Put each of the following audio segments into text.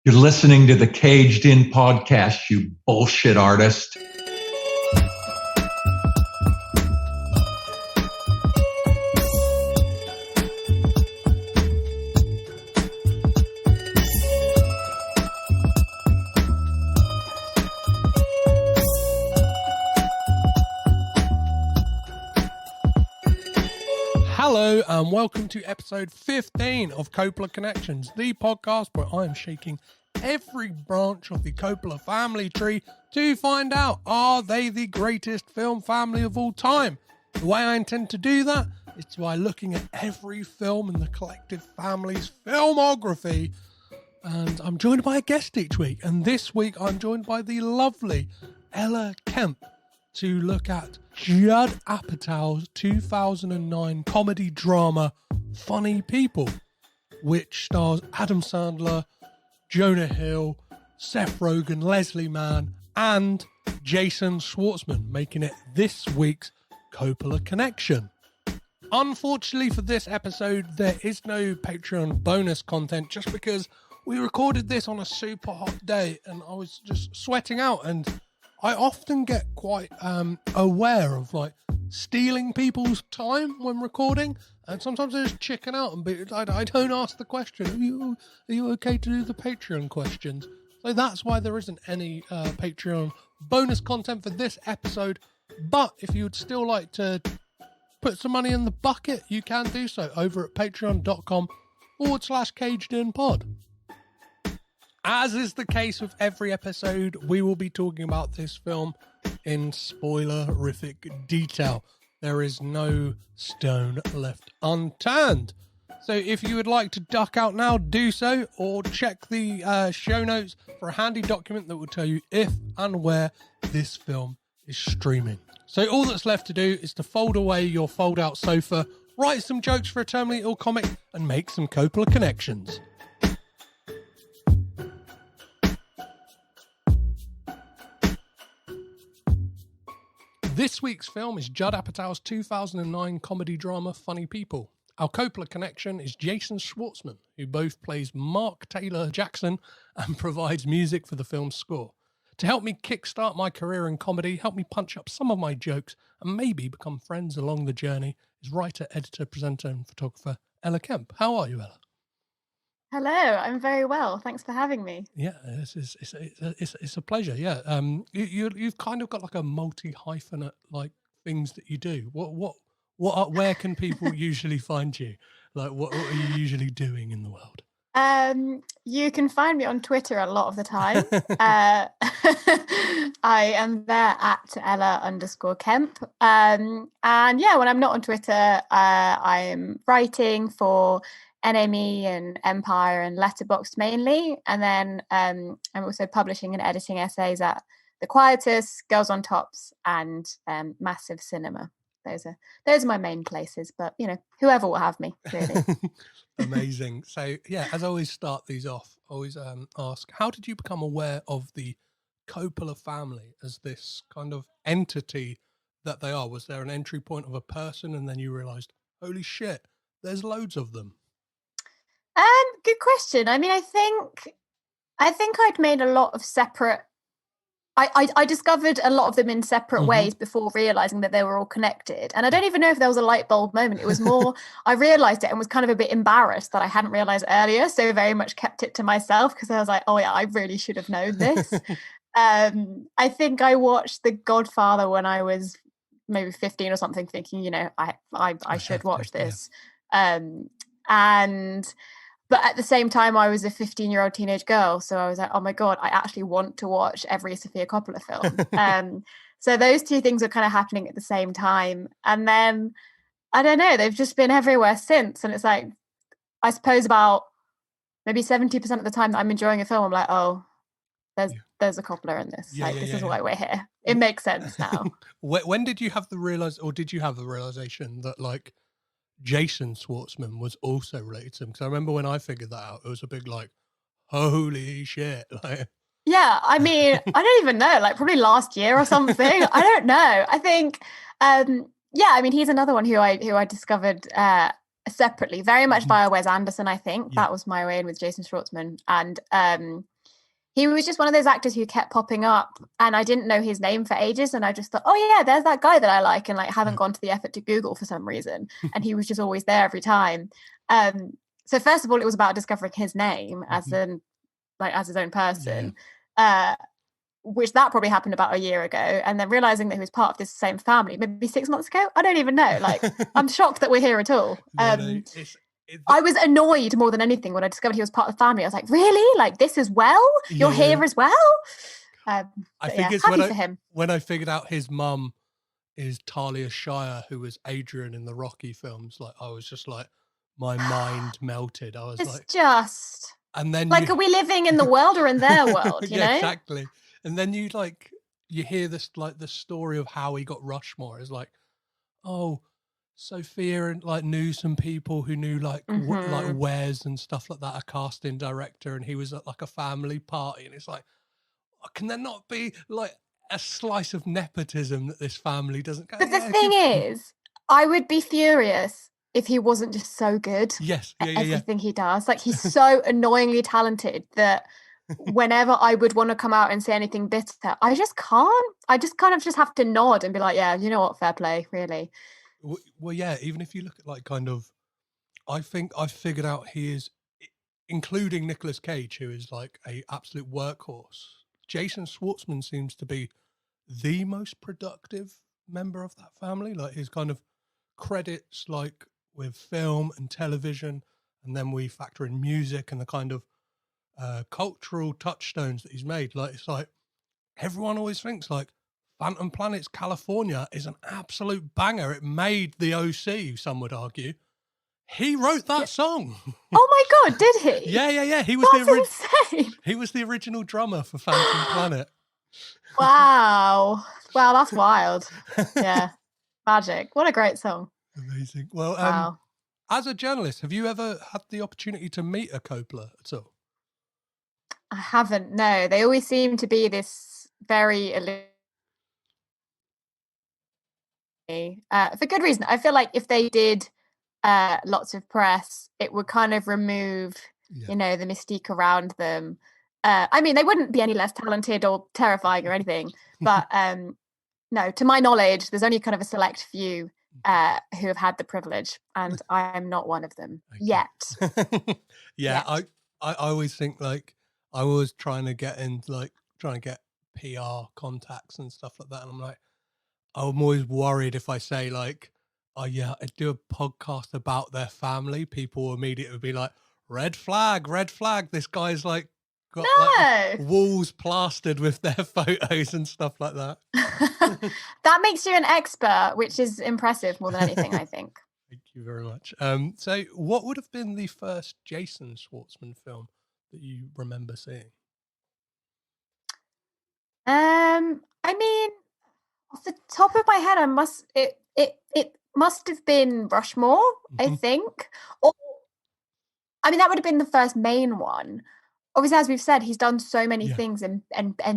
You're listening to the Caged In podcast, you bullshit artist. Hello and welcome to episode 15 of Coppola Connections, the podcast where I am shaking every branch of the Coppola family tree to find out, are they the greatest film family of all time? The way I intend to do that is by looking at every film in the collective family's filmography. And I'm joined by a guest each week. And this week I'm joined by the lovely Ella Kemp to look at Judd Apatow's 2009 comedy drama Funny People, which stars Adam Sandler, Jonah Hill, Seth Rogen, Leslie Mann, and Jason Schwartzman, making it this week's Coppola Connection. Unfortunately for this episode, there is no Patreon bonus content just because we recorded this on a super hot day and I was just sweating out, and I often get quite aware of like stealing people's time when recording, and sometimes I just chicken out and I don't ask the question, are you okay to do the Patreon questions? So that's why there isn't any Patreon bonus content for this episode. But if you would still like to put some money in the bucket, you can do so over at patreon.com/cagedinpod. As is the case with every episode, we will be talking about this film in spoilerific detail. There is no stone left unturned. So if you would like to duck out now, do so, or check the show notes for a handy document that will tell you if and where this film is streaming. So all that's left to do is to fold away your fold-out sofa, write some jokes for a terminally ill comic, and make some Coppola connections. This week's film is Judd Apatow's 2009 comedy drama Funny People. Our Coppola connection is Jason Schwartzman, who both plays Mark Taylor Jackson and provides music for the film's score. To help me kickstart my career in comedy, help me punch up some of my jokes, and maybe become friends along the journey, is writer, editor, presenter, and photographer Ella Kemp. How are you, Ella? Hello, I'm very well. Thanks for having me. Yeah, it's a pleasure. Yeah, you've kind of got like a multi-hyphenate like things that you do. Where can people usually find you? Like, what are you usually doing in the world? You can find me on Twitter a lot of the time. I am there at Ella_Kemp. And yeah, when I'm not on Twitter, I'm writing for NME and Empire and Letterboxd mainly, and then I'm also publishing and editing essays at The Quietus, Girls on Tops, and Massive Cinema. Those are my main places, but you know, whoever will have me, really. Amazing. So yeah, as I always start these off, I always ask, how did you become aware of the Coppola family as this kind of entity that they are? Was there an entry point of a person and then you realized, holy shit, there's loads of them? Good question. I mean, I think I'd made a lot of separate. I discovered a lot of them in separate ways before realizing that they were all connected. And I don't even know if there was a light bulb moment. It was more, I realized it and was kind of a bit embarrassed that I hadn't realized earlier. So very much kept it to myself because I was like, oh yeah, I really should have known this. I think I watched The Godfather when I was maybe 15 or something, thinking, you know, I should watch this. Yeah. But at the same time, I was a 15-year-old teenage girl. So I was like, oh my God, I actually want to watch every Sofia Coppola film. So those two things are kind of happening at the same time. And then, I don't know, they've just been everywhere since. And it's like, I suppose about maybe 70% of the time that I'm enjoying a film, I'm like, oh, there's a Coppola in this. This is why we're here. It makes sense now. When did you have the realization that like, Jason Schwartzman was also related to him? Because I remember when I figured that out, it was a big like, holy shit. Like, yeah, I mean, I don't even know, like probably last year or something. I don't know. I think, yeah, I mean, he's another one who I discovered separately, very much via Wes Anderson, I think. Yeah. That was my way in with Jason Schwartzman. And he was just one of those actors who kept popping up, and I didn't know his name for ages, and I just thought, oh yeah, there's that guy that I like, and like haven't gone to the effort to Google for some reason, and he was just always there every time. So first of all, it was about discovering his name as his own person, which that probably happened about a year ago, and then realizing that he was part of this same family maybe 6 months ago. I don't even know. Like, I'm shocked that we're here at all. I was annoyed more than anything when I discovered he was part of the family. I was like, really? Like, this as well? You're here as well? I think it's when I figured out his mum is Talia Shire, who was Adrian in the Rocky films. Like, I was just like, my mind melted. I was and then like, are we living in the world or in their world? You know? Exactly. And then you hear this, like, the story of how he got Rushmore. It's like, oh, Sophia and like knew some people who knew like like Wes and stuff like that, a casting director, and he was at like a family party, and it's like, can there not be like a slice of nepotism that this family doesn't go? But the thing is, I would be furious if he wasn't just so good. Yes, at everything he does. Like, he's so annoyingly talented that whenever I would want to come out and say anything bitter, I just can't. I just kind of just have to nod and be like, yeah, you know what, fair play, really. Well, yeah, even if you look at like kind of, I think I've figured out he is, including Nicolas Cage, who is like a absolute workhorse. Jason Schwartzman seems to be the most productive member of that family. Like, his kind of credits, like with film and television, and then we factor in music and the kind of cultural touchstones that he's made. Like, it's like everyone always thinks like Phantom Planet's California is an absolute banger. It made the OC, some would argue. He wrote that song. Oh my God, did he? Yeah. He was insane. He was the original drummer for Phantom Planet. Wow, that's wild. Yeah, magic. What a great song. Amazing. Well, as a journalist, have you ever had the opportunity to meet a Coppola at all? I haven't. No, they always seem to be this very for good reason. I feel like if they did lots of press, it would kind of remove, the mystique around them. I mean, they wouldn't be any less talented or terrifying or anything, but no, to my knowledge, there's only kind of a select few who have had the privilege, and I'm not one of them yet. Yet. I always think like I was trying to get PR contacts and stuff like that, and I'm like, I'm always worried if I say like, oh yeah, I do a podcast about their family, people will immediately be like, red flag, this guy's like got like walls plastered with their photos and stuff like that. That makes you an expert, which is impressive more than anything, I think. Thank you very much. So what would have been the first Jason Schwartzman film that you remember seeing? I mean, off the top of my head, it must have been Rushmore, I think. Or, I mean, that would have been the first main one. Obviously, as we've said, he's done so many things and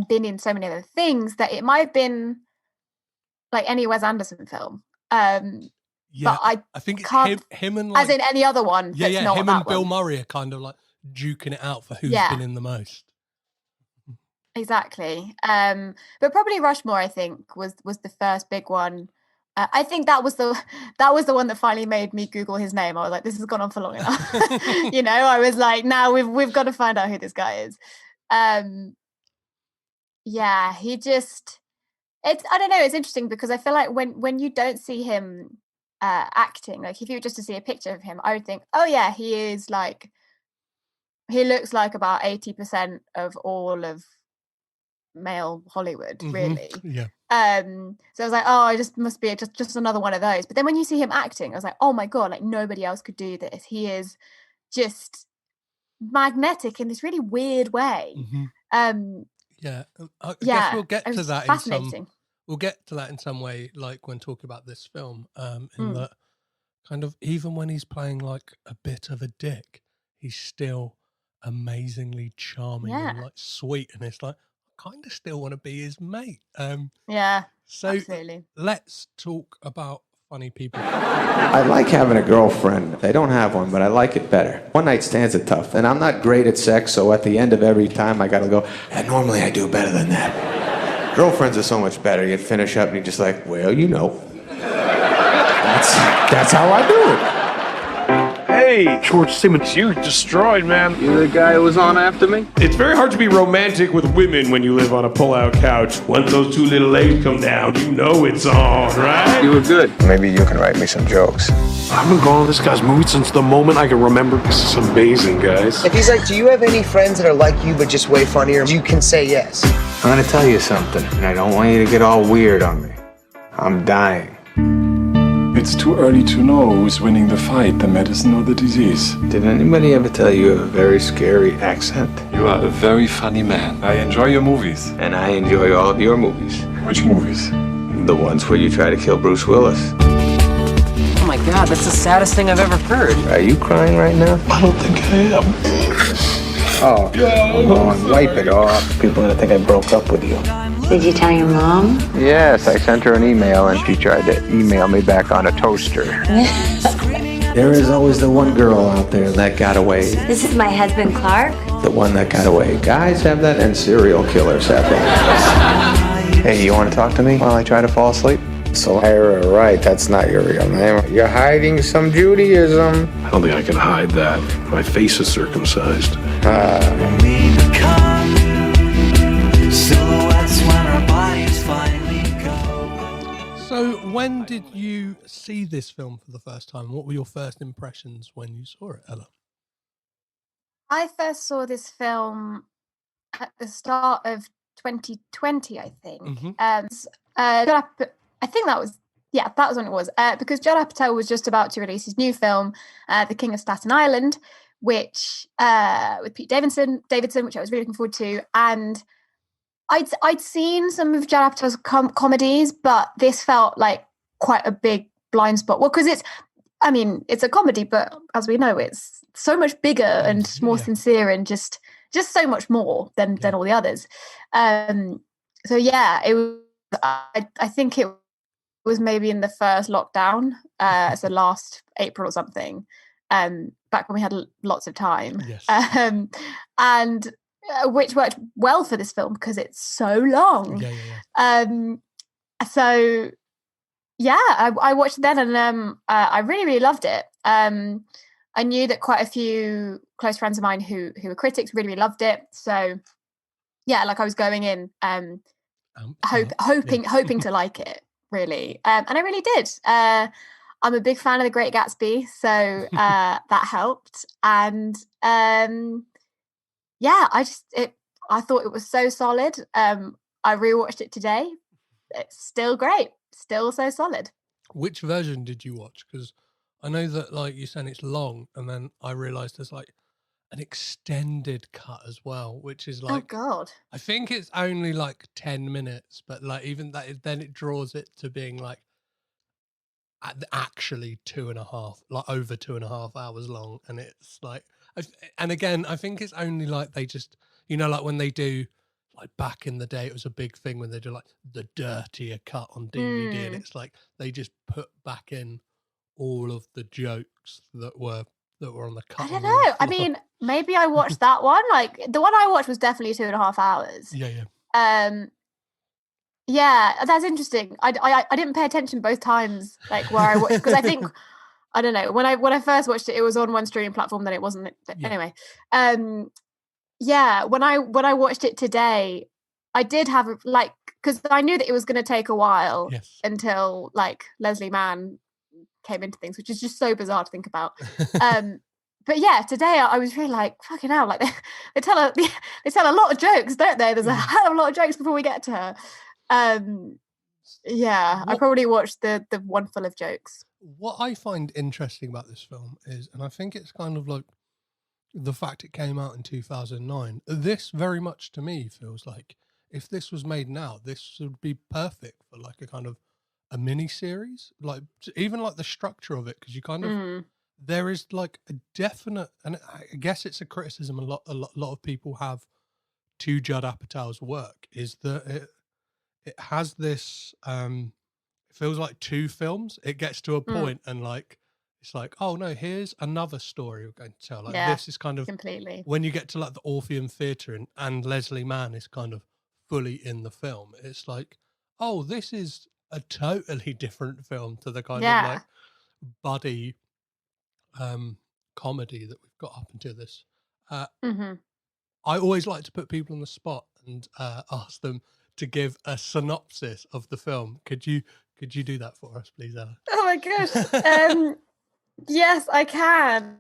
been in so many other things that it might have been like any Wes Anderson film. But I think it's him and like, as in any other one. That's not him that and Bill one. Murray are kind of like duking it out for who's been in the most. Exactly. But probably Rushmore, I think, was the first big one. I think that was the one that finally made me Google his name. I was like, this has gone on for long enough. I was like, now we've got to find out who this guy is. He just, I don't know, it's interesting because I feel like when you don't see him acting, like if you were just to see a picture of him, I would think, oh yeah, he looks like about 80% of all of male Hollywood, really. Yeah. So I was like, oh, I just must be just another one of those. But then when you see him acting, I was like, oh my God, like nobody else could do this. He is just magnetic in this really weird way. I guess we'll get to that fascinating. We'll get to that in some way, like when talking about this film, in that kind of, even when he's playing like a bit of a dick, he's still amazingly charming and like sweet, and it's like, I kind of still want to be his mate. So absolutely. Let's talk about funny people. I like having a girlfriend. I don't have one, but I like it better. One night stands are tough, and I'm not great at sex, so at the end of every time I gotta go, and normally I do better than that. Girlfriends are so much better. You finish up and you're just like, well, you know. That's how I do it. Hey, George Simmons, you're destroyed, man. You the guy who was on after me? It's very hard to be romantic with women when you live on a pull-out couch. Once those two little legs come down, you know it's on, right? You were good. Maybe you can write me some jokes. I've been going to this guy's movie since the moment I can remember. This is amazing, guys. If he's like, do you have any friends that are like you but just way funnier? You can say yes. I'm gonna tell you something, and I don't want you to get all weird on me. I'm dying. It's too early to know who's winning the fight, the medicine or the disease. Did anybody ever tell you you have a very scary accent? You are a very funny man. I enjoy your movies. And I enjoy all of your movies. Which movies? The ones where you try to kill Bruce Willis. Oh my God, that's the saddest thing I've ever heard. Are you crying right now? I don't think I am. Oh, come on, wipe it off. People are gonna think I broke up with you. Did you tell your mom? Yes, I sent her an email and she tried to email me back on a toaster. There is always the one girl out there that got away. This is my husband, Clark. The one that got away. Guys have that and serial killers have that. Hey, you want to talk to me while I try to fall asleep? So, right, that's not your real name. You're hiding some Judaism. I don't think I can hide that. My face is circumcised. So when did you see this film for the first time? What were your first impressions when you saw it, Ella? I first saw this film at the start of 2020, I think. I think that was when it was, because Judd Apatow was just about to release his new film, The King of Staten Island, which with Pete Davidson, which I was really looking forward to. And I'd seen some of Judd Apatow's comedies, but this felt like quite a big blind spot. Well, because it's a comedy, but as we know, it's so much bigger and more sincere and just so much more than all the others. So yeah, it was. I think it was maybe in the first lockdown, so last April or something, back when we had lots of time. Yes. And which worked well for this film because it's so long. So yeah, I watched it then and I really, really loved it. I knew that quite a few close friends of mine who were critics really, really loved it. So yeah, like I was going in hoping to like it, really. And I really did. I'm a big fan of The Great Gatsby, so that helped. And yeah, I thought it was so solid. I rewatched it today. It's still great. Still so solid. Which version did you watch? Because I know that, like you said, it's long, and then I realised there's like an extended cut as well, which is like, oh god, I think it's only like 10 minutes, but like even that, then it draws it to being like actually 2.5, like over 2.5 hours long, and it's like, and again, I think it's only like they just, like when they do, like back in the day, it was a big thing when they do like the dirtier cut on DVD, and it's like they just put back in all of the jokes that were on the cut. I don't know. I mean, maybe I watched that one. Like the one I watched was definitely 2.5 hours. Yeah, that's interesting. I didn't pay attention both times, like where I watched, because I think I don't know, when I first watched it, it was on one streaming platform, then it wasn't. Anyway, yeah, when I watched it today, I did have because I knew that it was going to take a while until like Leslie Mann came into things, which is just so bizarre to think about. But yeah, today I was really like, fucking hell, like they tell a lot of jokes, don't they? There's a hell of a lot of jokes before we get to her. Yeah, I probably watched the one full of jokes. What I find interesting about this film is, and I think it's kind of like the fact it came out in 2009, this very much to me feels like if this was made now, this would be perfect for like a kind of a mini series, like even like the structure of it, because you kind of there is like a definite, and I guess it's a criticism a lot of people have to Judd Apatow's work, is that it has this it feels like 2 films. It gets to a point and like it's like, oh no, here's another story we're going to tell. Like this is kind of completely. when you get to like the Orpheum Theatre and Leslie Mann is kind of fully in the film. It's like, oh, this is a totally different film to the kind of like buddy comedy that we've got up until this. I always like to put people on the spot and ask them to give a synopsis of the film. Could you do that for us, please, Ella? Oh my gosh. Yes, I can.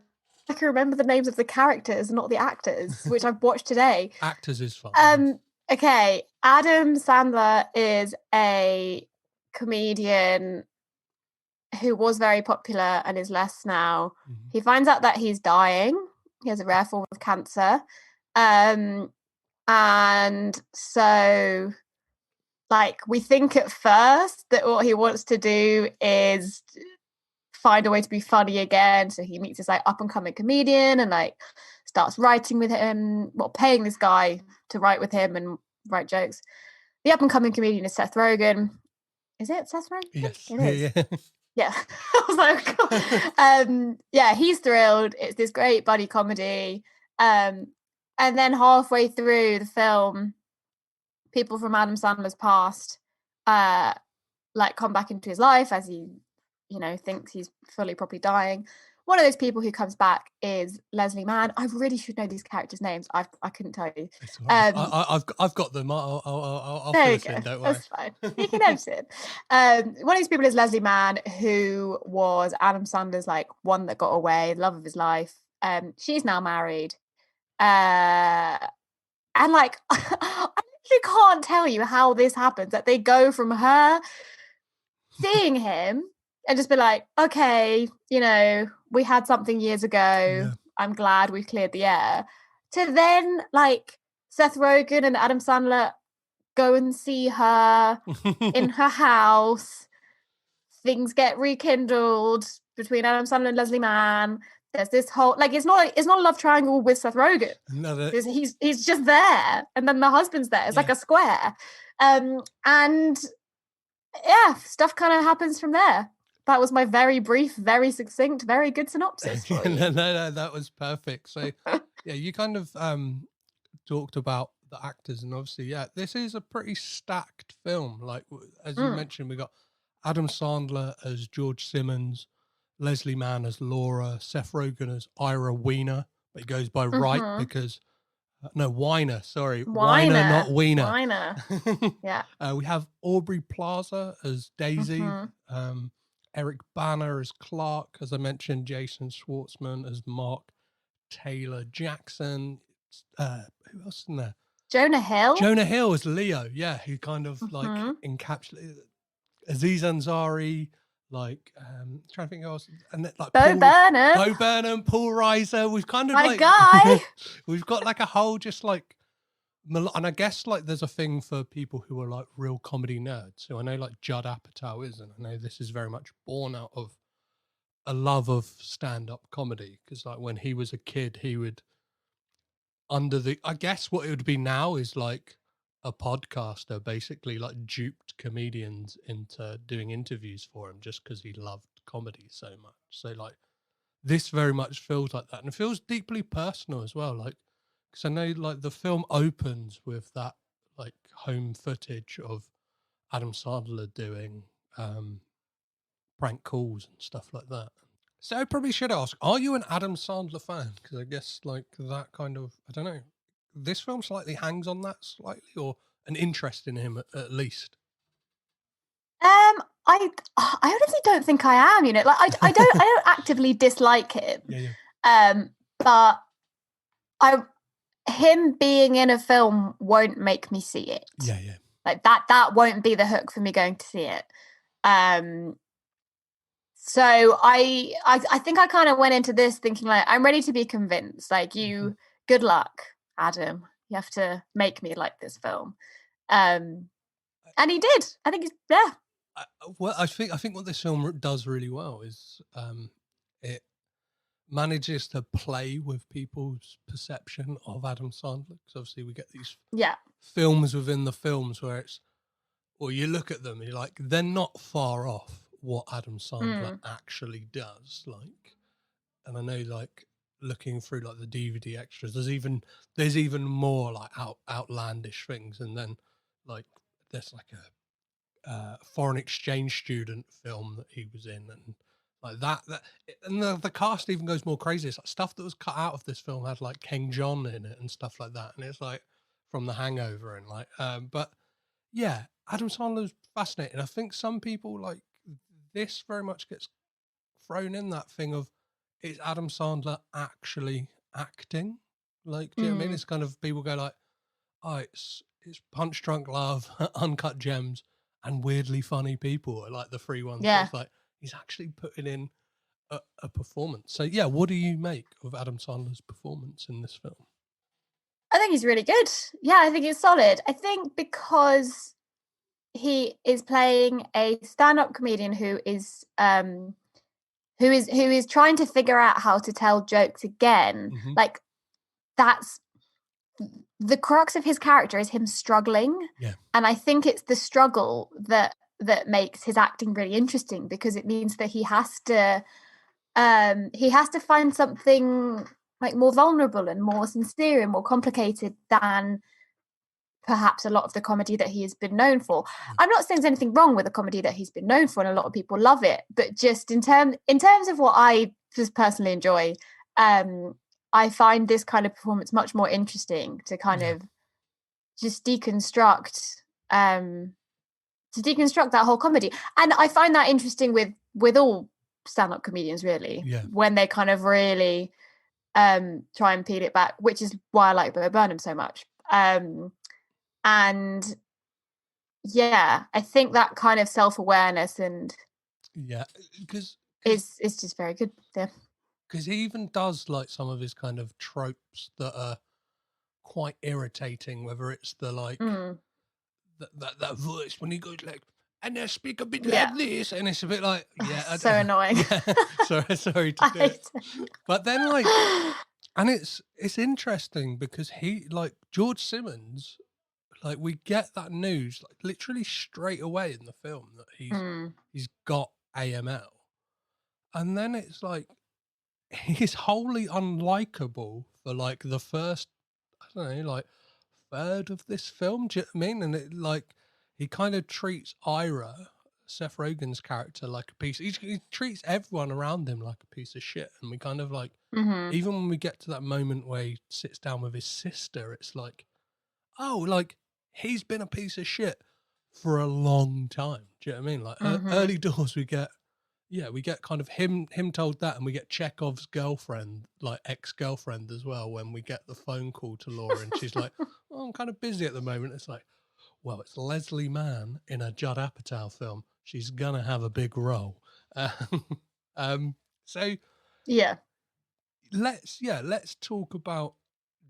I can remember the names of the characters, not the actors, which I've watched today. Actors is fun. Okay, Adam Sandler is a comedian who was very popular and is less now. He finds out that he's dying. He has a rare form of cancer. And so, like, we think at first that what he wants to do is find a way to be funny again. So he meets this like up and coming comedian and like starts writing with him, paying this guy to write with him and write jokes. The up and coming comedian is Seth Rogen. Is it Seth Rogen? Yes. It is. Yeah. Yeah. I was like, oh. Yeah, he's thrilled. It's this great buddy comedy. And then halfway through the film, people from Adam Sandler's past like come back into his life as he thinks he's fully probably dying. One of those people who comes back is Leslie Mann. I really should know these characters' names. I couldn't tell you. Right. I've got them. I'll fill us in, don't worry. That's fine. You can edit it. One of these people is Leslie Mann, who was Adam Sandler's like one that got away, love of his life. She's now married. And like I literally can't tell you how this happens. That they go from her seeing him and just be like, okay, we had something years ago. Yeah. I'm glad we've cleared the air. To then, like, Seth Rogen and Adam Sandler go and see her in her house. Things get rekindled between Adam Sandler and Leslie Mann. There's this whole it's not a love triangle with Seth Rogen. No, he's just there, and then the husband's there. It's like a square, and yeah, stuff kind of happens from there. That was my very brief, very succinct, very good synopsis. No, that was perfect. So yeah, you kind of talked about the actors, and obviously, this is a pretty stacked film. Like as you mentioned, we got Adam Sandler as George Simmons, Leslie Mann as Laura, Seth Rogen as Ira Weiner, but he goes by Wright because Weiner, sorry. Weiner, not Weiner. Weiner. Yeah. We have Aubrey Plaza as Daisy, Eric Bana as Clark, as I mentioned, Jason Schwartzman as Mark Taylor Jackson. Who else in there? Jonah Hill. Jonah Hill as Leo, who kind of like encapsulated Aziz Ansari. Like, trying to think else, and like Bo Burnham, Paul Reiser. We've kind of my guy. We've got like a whole just like, and I guess like there's a thing for people who are like real comedy nerds. So I know like Judd Apatow is, and I know this is very much born out of a love of stand-up comedy because like when he was a kid, he would I guess what it would be now is like a podcaster basically like duped comedians into doing interviews for him just because he loved comedy so much. So like this very much feels like that, and it feels deeply personal as well. Like because I know like the film opens with that like home footage of Adam Sandler doing prank calls and stuff like that. So I probably should ask, are you an Adam Sandler fan? Because I guess like that kind of, I don't know, this film slightly hangs on that slightly, or an interest in him at least. I honestly don't think I am. Like I don't actively dislike him. But him being in a film won't make me see it. Like that won't be the hook for me going to see it. So I think I kind of went into this thinking like I'm ready to be convinced. Like good luck, Adam. You have to make me like this film. And he did. I think I think what this film does really well is it manages to play with people's perception of Adam Sandler. Because obviously we get these films within the films where it's or you look at them and you're like, they're not far off what Adam Sandler actually does. Like, and I know, like, looking through like the DVD extras, there's even more like outlandish things, and then like there's like a foreign exchange student film that he was in, and like that and the cast even goes more crazy. It's like stuff that was cut out of this film had like King John in it and stuff like that, and it's like from The Hangover, and like but yeah, Adam Sandler's fascinating. I think some people like this very much gets thrown in that thing of, is Adam Sandler actually acting? Like, do you know what I mean? It's kind of, people go like, oh, it's Punch Drunk Love, Uncut Gems, and weirdly funny people are like the three ones. Yeah. So it's like, he's actually putting in a performance. So yeah, what do you make of Adam Sandler's performance in this film? I think he's really good. Yeah, I think he's solid. I think because he is playing a stand-up comedian who is trying to figure out how to tell jokes again. Like, that's the crux of his character, is him struggling. Yeah. And I think it's the struggle that makes his acting really interesting, because it means that he has to find something like more vulnerable and more sincere and more complicated than perhaps a lot of the comedy that he has been known for. I'm not saying there's anything wrong with the comedy that he's been known for, and a lot of people love it, but just in terms of what I just personally enjoy, I find this kind of performance much more interesting to kind of just deconstruct that whole comedy. And I find that interesting with all stand-up comedians, really, when they kind of really try and peel it back, which is why I like Bo Burnham so much. And yeah, I think that kind of self-awareness and because it's just very good. Yeah, because he even does like some of his kind of tropes that are quite irritating, whether it's the like that voice when he goes like, and I speak a bit like this, and it's a bit like, so annoying. Sorry to do it. But then like, and it's interesting because he, like, George Simmons, like, we get that news like literally straight away in the film that he's got AML, and then it's like he's wholly unlikable for like the first, I don't know, like third of this film. Do you know what I mean? And it, like, he kind of treats Ira, Seth Rogen's character, like a piece. He treats everyone around him like a piece of shit, and we kind of like, even when we get to that moment where he sits down with his sister, it's like, oh, like, he's been a piece of shit for a long time. Do you know what I mean? Like, early doors, we get kind of him told that, and we get Chekhov's girlfriend, like ex-girlfriend as well, when we get the phone call to Laura, and she's like, oh, I'm kind of busy at the moment. It's like, well, it's Leslie Mann in a Judd Apatow film. She's gonna have a big role. So yeah, let's talk about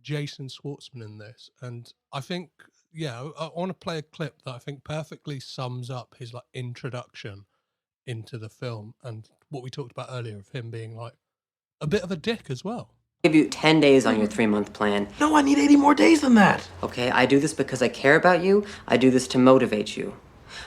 Jason Schwartzman in this. And I think, I want to play a clip that I think perfectly sums up his like introduction into the film and what we talked about earlier of him being like a bit of a dick as well. Give you 10 days on your 3-month plan. No, I need 80 more days than that. Okay, I do this because I care about you. I do this to motivate you.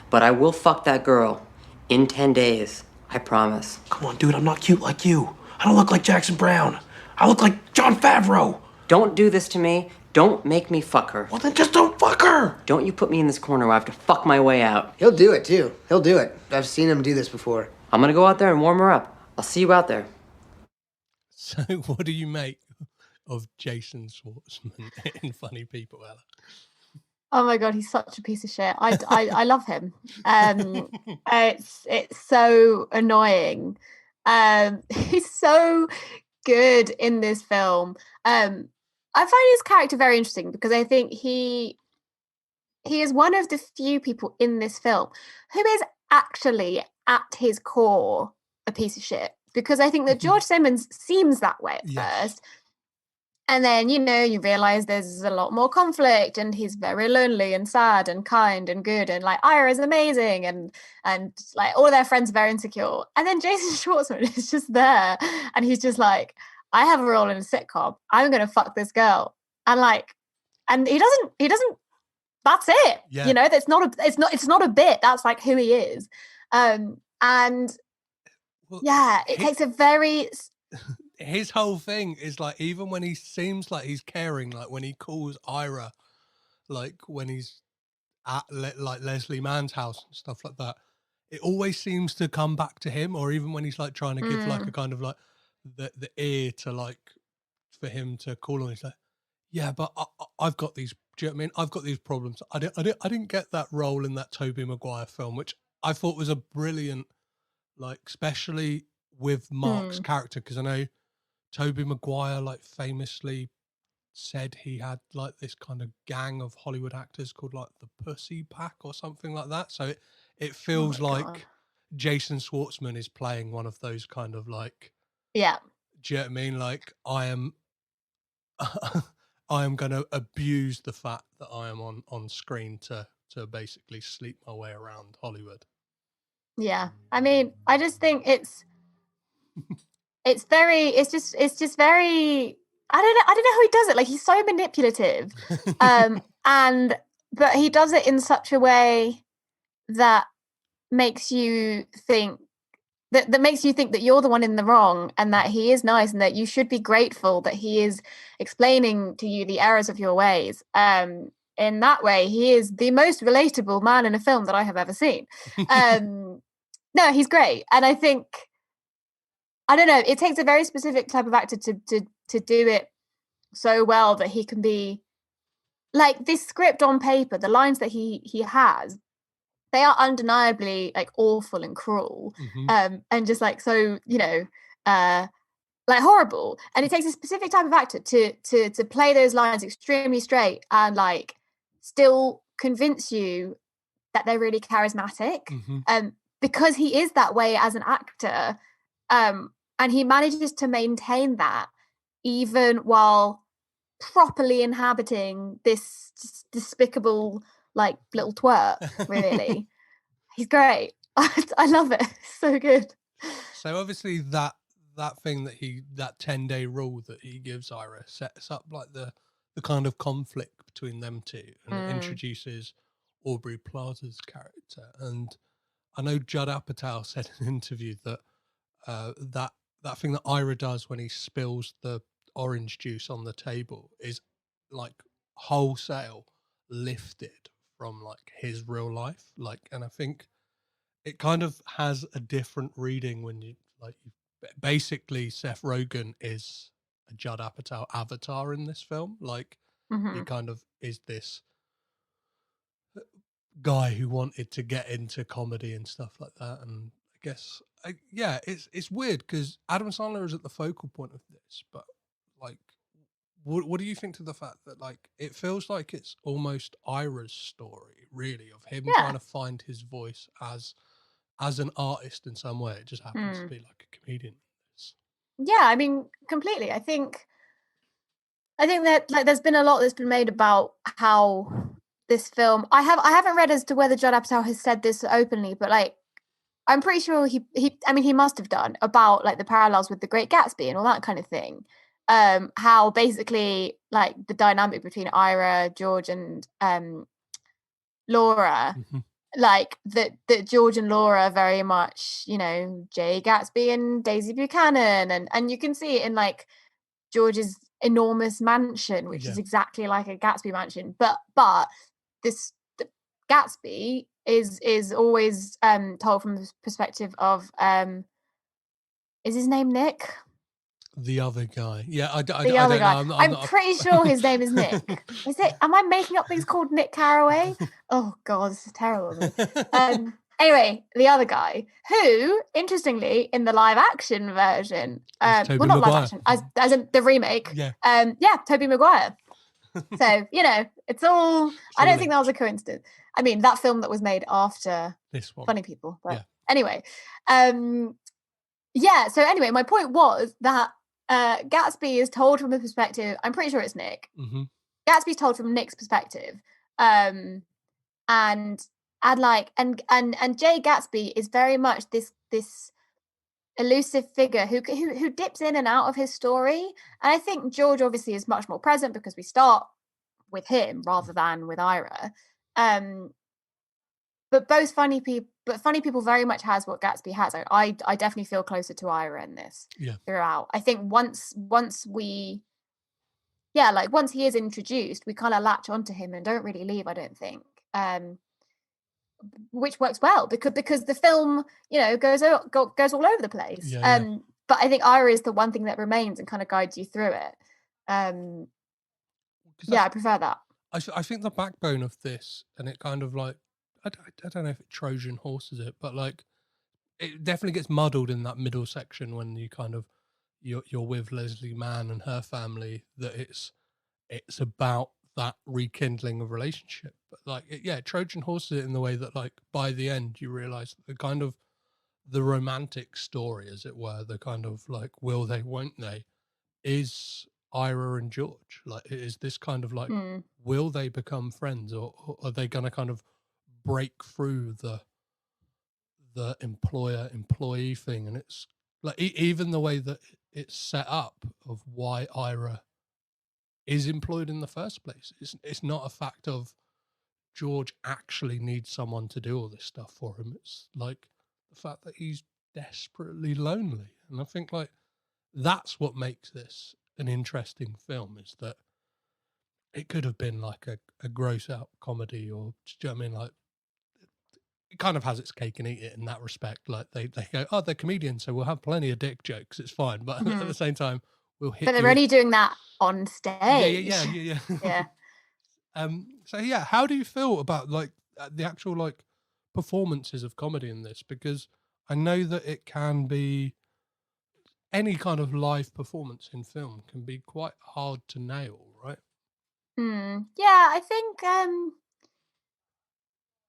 But I will fuck that girl in 10 days. I promise. Come on, dude, I'm not cute like you. I don't look like Jackson Brown. I look like Jon Favreau. Don't do this to me. Don't make me fuck her. Well, then just don't fuck her. Don't you put me in this corner where I have to fuck my way out. He'll do it, too. He'll do it. I've seen him do this before. I'm gonna go out there and warm her up. I'll see you out there. So what do you make of Jason Schwartzman in Funny People, Ella? Oh my god, he's such a piece of shit. I love him. It's so annoying. He's so good in this film. I find his character very interesting because I think he is one of the few people in this film who is actually at his core a piece of shit. Because I think that George Simmons seems that way at first. And then, you realize there's a lot more conflict and he's very lonely and sad and kind and good. And like Ira is amazing and like all their friends are very insecure. And then Jason Schwartzman is just there. And he's just like, I have a role in a sitcom. I'm going to fuck this girl. And like, and he doesn't that's it. Yeah. You know, it's not a bit. That's like who he is. And Well, yeah, it takes a very. His whole thing is like, even when he seems like he's caring, like when he calls Ira, like when he's at like Leslie Mann's house and stuff like that, it always seems to come back to him. Or even when he's like trying to give like a kind of like the ear to like for him to call on, he's like, yeah, but I've got these. Do you know what I mean? I've got these problems. I didn't get that role in that Tobey Maguire film, which I thought was a brilliant, like, especially with Mark's character, because I know Tobey Maguire like famously said he had like this kind of gang of Hollywood actors called like the Pussy Pack or something like that. So it feels like Jason Schwartzman is playing one of those kind of like, yeah. Do you know what I mean? Like, I am going to abuse the fact that I am on screen to basically sleep my way around Hollywood. Yeah. I mean, I just think it's just very, I don't know how he does it. Like, he's so manipulative. But he does it in such a way that makes you think that you're the one in the wrong, and that he is nice, and that you should be grateful that he is explaining to you the errors of your ways. In that way, he is the most relatable man in a film that I have ever seen. No, he's great. And I think, I don't know, it takes a very specific type of actor to do it so well that he can be like, this script on paper, the lines that he has, they are undeniably like awful and cruel, and just like, so, you know, like horrible. And it takes a specific type of actor to play those lines extremely straight and like still convince you that they're really charismatic, because he is that way as an actor, and he manages to maintain that even while properly inhabiting this despicable like little twerp. Really, he's great. I love it. So good. So obviously that thing that 10-day rule that he gives Ira sets up like the kind of conflict between them two, and it introduces Aubrey Plaza's character. And I know Judd Apatow said in an interview that that thing that Ira does when he spills the orange juice on the table is like wholesale lifted from like his real life. Like, and I think it kind of has a different reading when you basically Seth Rogen is a Judd Apatow avatar in this film. Like, he kind of is this guy who wanted to get into comedy and stuff like that. And I guess, it's weird because Adam Sandler is at the focal point of this, but like, what do you think to the fact that like it feels like it's almost Ira's story, really, of him trying to find his voice as an artist in some way? It just happens to be like a comedian. Yeah, I mean, completely. I think that like there's been a lot that's been made about how this film. I haven't read as to whether Judd Apatow has said this openly, but like I'm pretty sure he must have done, about like the parallels with The Great Gatsby and all that kind of thing. How basically like the dynamic between Ira, George, and Laura, like that George and Laura are very much, you know, Jay Gatsby and Daisy Buchanan, and you can see it in like George's enormous mansion, which is exactly like a Gatsby mansion, but this Gatsby is always told from the perspective of is his name Nick? The other guy. Yeah, I don't know. I'm pretty sure his name is Nick. Is it? Am I making up things called Nick Carraway? Oh God, this is terrible. Anyway, the other guy, who, interestingly, in the live action version, not Maguire. live action, as in the remake, Tobey Maguire. So, you know, it's all. I don't think that was a coincidence. I mean, that film that was made after this one, Funny People. But anyway, so anyway, my point was that Gatsby is told from the perspective. I'm pretty sure it's Nick. Gatsby's told from Nick's perspective, and Jay Gatsby is very much this elusive figure who dips in and out of his story. And I think George obviously is much more present because we start with him rather than with Ira. But funny people very much has what Gatsby has. I definitely feel closer to Ira in this throughout. I think once he is introduced, we kind of latch onto him and don't really leave, I don't think. Which works well because the film, goes all over the place. But I think Ira is the one thing that remains and kind of guides you through it. I prefer that. I think the backbone of this, and it kind of like, I don't know if it Trojan horses it, but like it definitely gets muddled in that middle section when you kind of you're with Leslie Mann and her family, that it's about that rekindling of relationship. But like Trojan horses it in the way that like by the end you realize the kind of the romantic story, as it were, the kind of like will they won't they, is Ira and George. Like it is this kind of like will they become friends, or are they gonna kind of break through the employer-employee thing? And it's like even the way that it's set up of why Ira is employed in the first place. It's not a fact of George actually needs someone to do all this stuff for him. It's like the fact that he's desperately lonely. And I think like that's what makes this an interesting film, is that it could have been like a gross out comedy, or do you know what I mean? Like it kind of has its cake and eat it in that respect. Like they go, oh, they're comedians, so we'll have plenty of dick jokes. It's fine. But at the same time, we'll hit. But they're only doing that on stage. Yeah. Yeah. So yeah, how do you feel about like the actual like performances of comedy in this? Because I know that it can be, any kind of live performance in film can be quite hard to nail, right? Yeah, I think I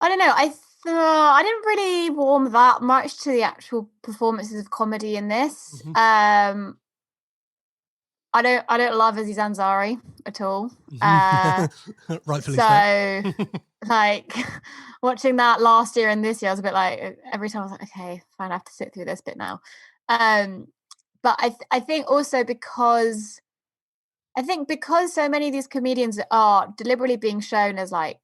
don't know. I didn't really warm that much to the actual performances of comedy in this. I don't love Aziz Ansari at all. Rightfully so. Like watching that last year and this year, I was a bit like, every time I was like, okay, fine, I have to sit through this bit now. But I think also because so many of these comedians are deliberately being shown as like,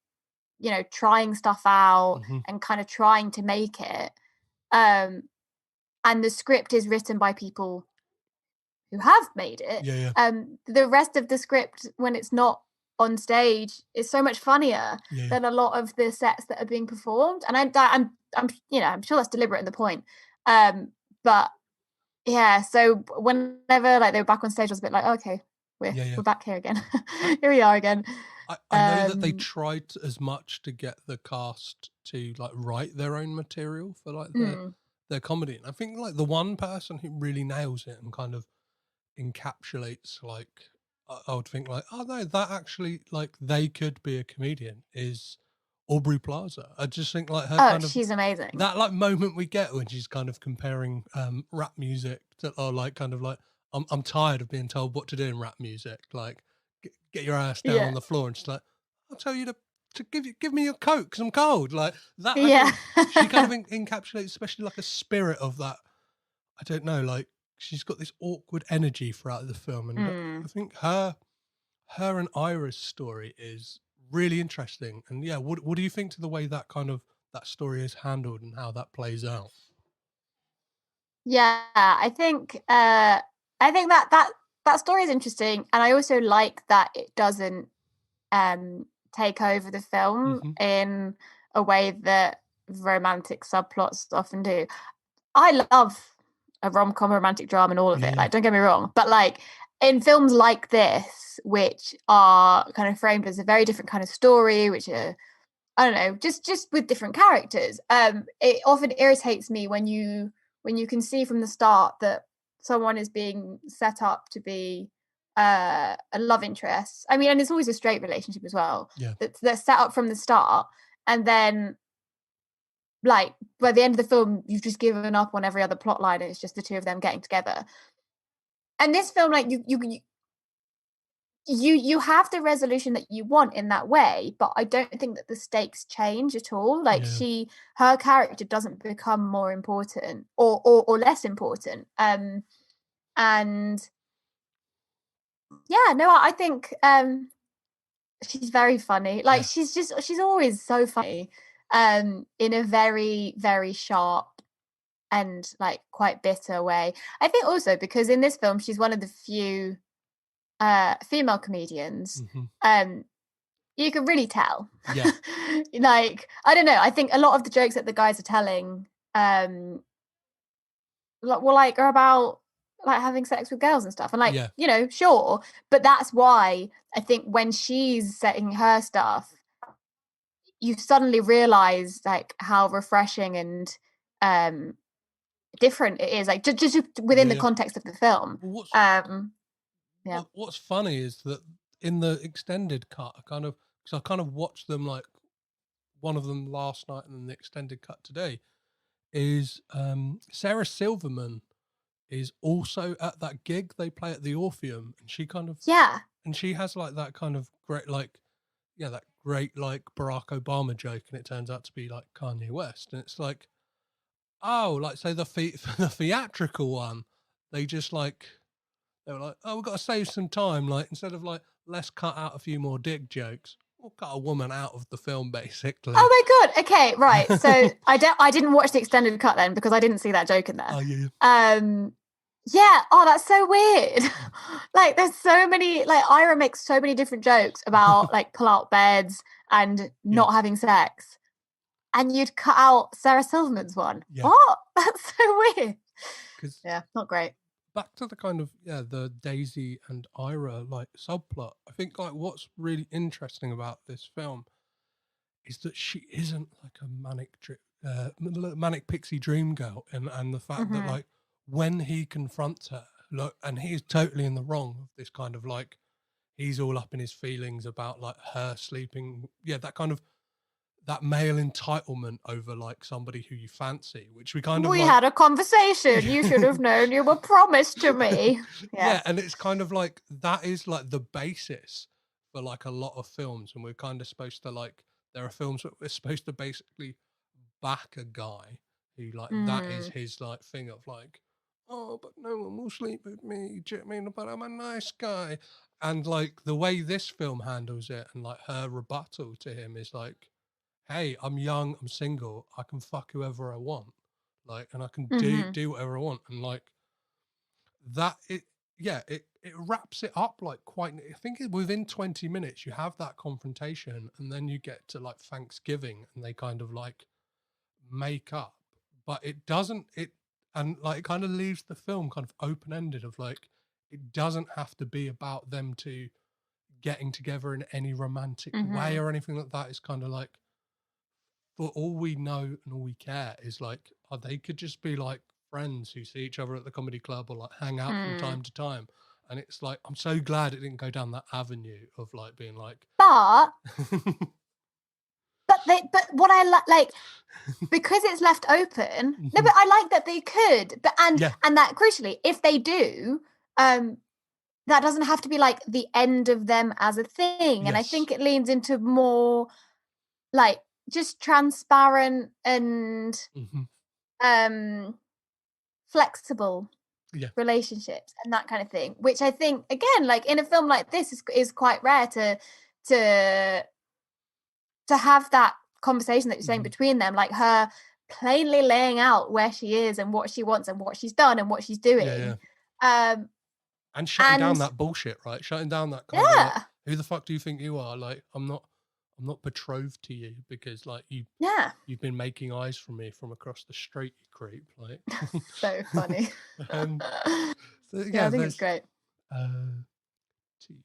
trying stuff out and kind of trying to make it. And the script is written by people who have made it. The rest of the script, when it's not on stage, is so much funnier than a lot of the sets that are being performed. And I'm sure that's deliberate in the point. But yeah, so whenever like they were back on stage, I was a bit like, okay, we're back here again. Here we are again. I know that they tried as much to get the cast to like write their own material for like their comedy. And I think like the one person who really nails it and kind of encapsulates, like I would think like, oh no, that actually like they could be a comedian, is Aubrey Plaza. I just think like her kind of, she's amazing. That like moment we get when she's kind of comparing rap music to, or like kind of like, I'm tired of being told what to do in rap music. Like get your ass down on the floor, and she's like, I'll tell you to give me your Coke because I'm cold. Like that. She kind of encapsulates, especially like a spirit of that. I don't know, like she's got this awkward energy throughout the film, and I think her and Ira's story is really interesting. And yeah, what do you think to the way that kind of that story is handled and how that plays out? Yeah, I think that story is interesting, and I also like that it doesn't take over the film in a way that romantic subplots often do. I love a rom-com, romantic drama, and all of it. Like, don't get me wrong, but like in films like this, which are kind of framed as a very different kind of story, which are, I don't know, just with different characters, it often irritates me when you can see from the start that someone is being set up to be a love interest. I mean, and it's always a straight relationship as well. They're set up from the start, and then like by the end of the film, you've just given up on every other plot line, and it's just the two of them getting together. And this film, like you have the resolution that you want in that way, but I don't think that the stakes change at all. Like her character doesn't become more important or less important. And yeah, no, I think she's very funny. Like she's always so funny. In a very, very sharp and like quite bitter way. I think also because in this film she's one of the few female comedians. You can really tell. Yeah. Like, I don't know. I think a lot of the jokes that the guys are telling are about like having sex with girls and stuff. And like, you know, sure. But that's why I think when she's setting her stuff, you suddenly realize like how refreshing and different it is. Like just within the context of the film. What's funny is that in the extended cut, I kind of watched them, like one of them last night and then the extended cut today, is Sarah Silverman is also at that gig they play at the Orpheum, and she kind of and she has like that kind of great like that great like Barack Obama joke, and it turns out to be like Kanye West, and it's like, oh, like so the theatrical one, they just like they were like, oh, we've got to save some time, like instead of like let's cut out a few more dick jokes, we'll cut a woman out of the film basically. Oh my god, okay, right. So I didn't watch the extended cut then because I didn't see that joke in there. Oh yeah. Yeah, oh that's so weird. Like there's so many, like Ira makes so many different jokes about like pull-out beds and not having sex. And you'd cut out Sarah Silverman's one. Yeah. What? That's so weird. Yeah, not great. Back to the kind of the Daisy and Ira like subplot. I think like what's really interesting about this film is that she isn't like a manic pixie dream girl, and the fact that like when he confronts her, look, and he's totally in the wrong of this kind of like he's all up in his feelings about like her sleeping, that kind of that male entitlement over like somebody who you fancy, which we had a conversation. You should have known, you were promised to me. Yeah, and it's kind of like that is like the basis for like a lot of films, and we're kind of supposed to like there are films that we're supposed to basically back a guy who like that is his like thing of like, oh, but no one will sleep with me. Do you know what I mean? But I'm a nice guy. And like the way this film handles it, and like her rebuttal to him is like, hey, I'm young, I'm single, I can fuck whoever I want, like, and I can do whatever I want, and like that, it wraps it up like quite. I think within 20 minutes you have that confrontation, and then you get to like Thanksgiving, and they kind of like make up, but it doesn't. And like it kind of leaves the film kind of open ended of like it doesn't have to be about them two getting together in any romantic way or anything like that. It's kind of like, for all we know and all we care is like, they could just be like friends who see each other at the comedy club or like hang out from time to time. And it's like, I'm so glad it didn't go down that avenue of like being like, but what I like, because it's left open. No, but I like that they could, but and that crucially, if they do, that doesn't have to be like the end of them as a thing. And I think it leans into more like just transparent and flexible relationships and that kind of thing, which I think again, like in a film like this is quite rare to have that conversation that you're saying between them, like her plainly laying out where she is and what she wants and what she's done and what she's doing. And shutting down that bullshit, right? Shutting down that kind of like, who the fuck do you think you are? Like, I'm not betrothed to you because like you've been making eyes from me from across the street, you creep. Like so funny. So, I think it's great. 2 seconds.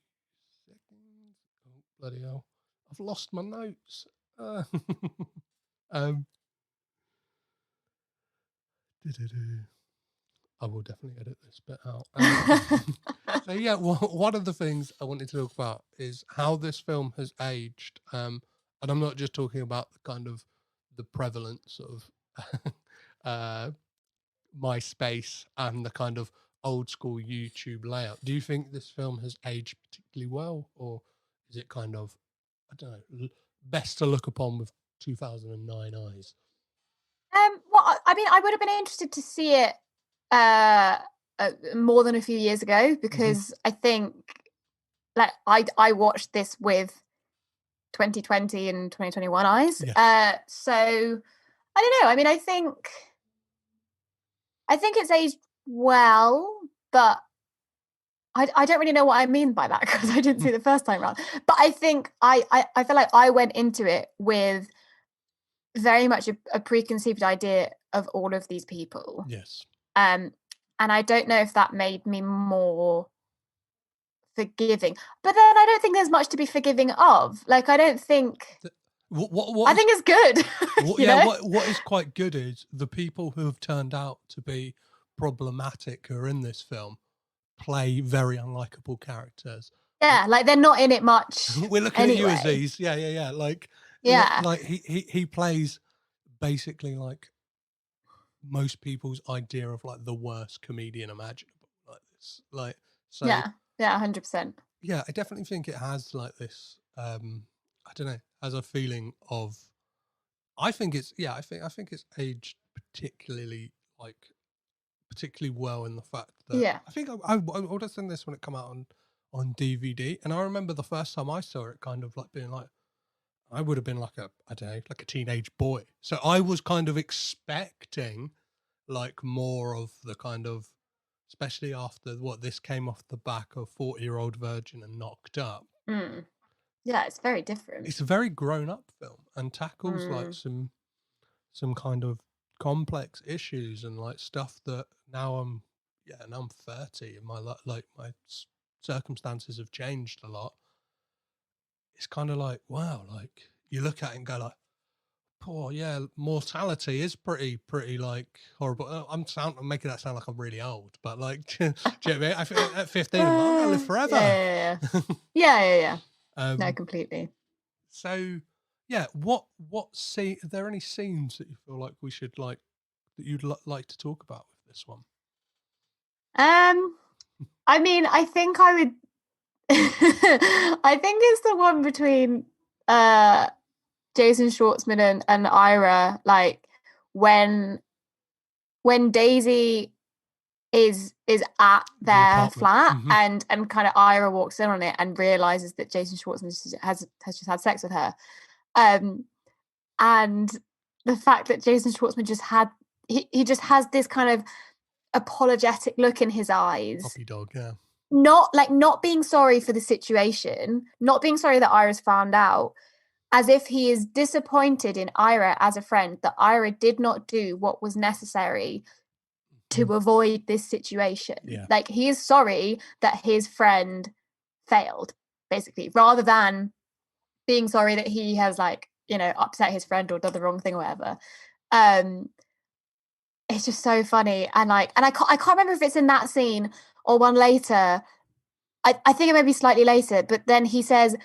Oh, bloody hell. I've lost my notes. I will definitely edit this bit out. So one of the things I wanted to talk about is how this film has aged. And I'm not just talking about the kind of the prevalence of MySpace and the kind of old school YouTube layout. Do you think this film has aged particularly well, or is it kind of, I don't know, best to look upon with 2009 eyes? Well, I mean, I would have been interested to see it more than a few years ago, because I think like I watched this with 2020 and 2021 eyes. Yes. So I don't know. I mean, I think it's aged well, but I don't really know what I mean by that because I didn't see it the first time around. But I think I feel like I went into it with very much a preconceived idea of all of these people. Yes. And I don't know if that made me more forgiving. But then I don't think there's much to be forgiving of. Like, I don't think... I think it's good. What is quite good is the people who have turned out to be problematic who are in this film play very unlikable characters. Yeah, like they're not in it much. We're looking anyway. at you, Aziz. Yeah. Like he plays basically like most people's idea of like the worst comedian imaginable. Like this, like so. Yeah, 100%. Yeah, I definitely think it has like this. I don't know, has a feeling of. I think it's aged particularly well in the fact that I think I would have seen this when it came out on DVD, and I remember the first time I saw it kind of like being like, I would have been like a teenage boy, so I was kind of expecting like more of the kind of, especially after what this came off the back of 40-Year-Old Virgin and Knocked Up. Yeah, it's very different. It's a very grown-up film and tackles like some kind of complex issues and like stuff that now I'm 30 and my circumstances have changed a lot. It's kind of like, wow, like you look at it and go like, poor, mortality is pretty like horrible. I'm making that sound like I'm really old, but like, do you know what I mean? I feel at 15, I'm gonna live forever. Yeah. No, completely. So, yeah, are there any scenes that you feel like we should like that you'd like to talk about with this one? I mean, I think I would. I think it's the one between Jason Schwartzman and Ira, like when Daisy is at their flat and kind of Ira walks in on it and realizes that Jason Schwartzman has just had sex with her, and the fact that Jason Schwartzman he just has this kind of apologetic look in his eyes, puppy dog, yeah. Not being sorry for the situation, not being sorry that Ira's found out, as if he is disappointed in Ira as a friend, that Ira did not do what was necessary to avoid this situation. Yeah. Like, he is sorry that his friend failed, basically, rather than being sorry that he has, like, you know, upset his friend or done the wrong thing or whatever. It's just so funny. And I can't remember if it's in that scene or one later. I think it may be slightly later, but then he says,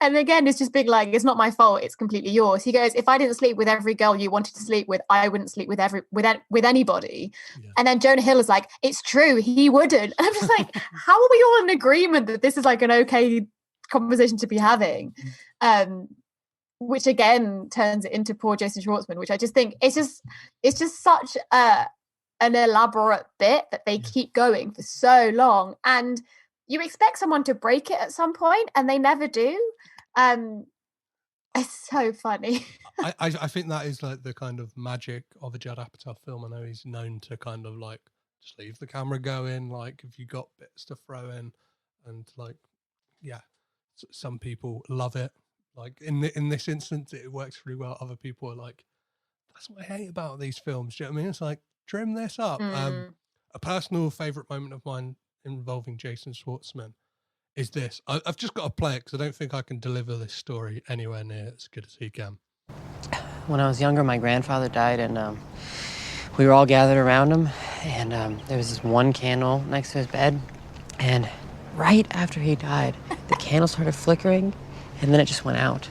and again, it's just big, like, it's not my fault, it's completely yours. He goes, if I didn't sleep with every girl you wanted to sleep with, I wouldn't sleep with anybody. Yeah. And then Jonah Hill is like, it's true, he wouldn't. And I'm just like, how are we all in agreement that this is like an okay conversation to be having? Which again turns it into poor Jason Schwartzman, which I just think it's just such an elaborate bit that they keep going for so long, and you expect someone to break it at some point and they never do. It's so funny. I think that is like the kind of magic of a Judd Apatow film. I know he's known to kind of like just leave the camera going, like if you got bits to throw in, and like some people love it. Like in this instance, it works really well. Other people are like, that's what I hate about these films. Do you know what I mean? It's like, trim this up. A personal favourite moment of mine involving Jason Schwartzman is this. I've just got to play it because I don't think I can deliver this story anywhere near as good as he can. When I was younger, my grandfather died, and we were all gathered around him, and there was this one candle next to his bed, and right after he died, the candle started flickering, and then it just went out.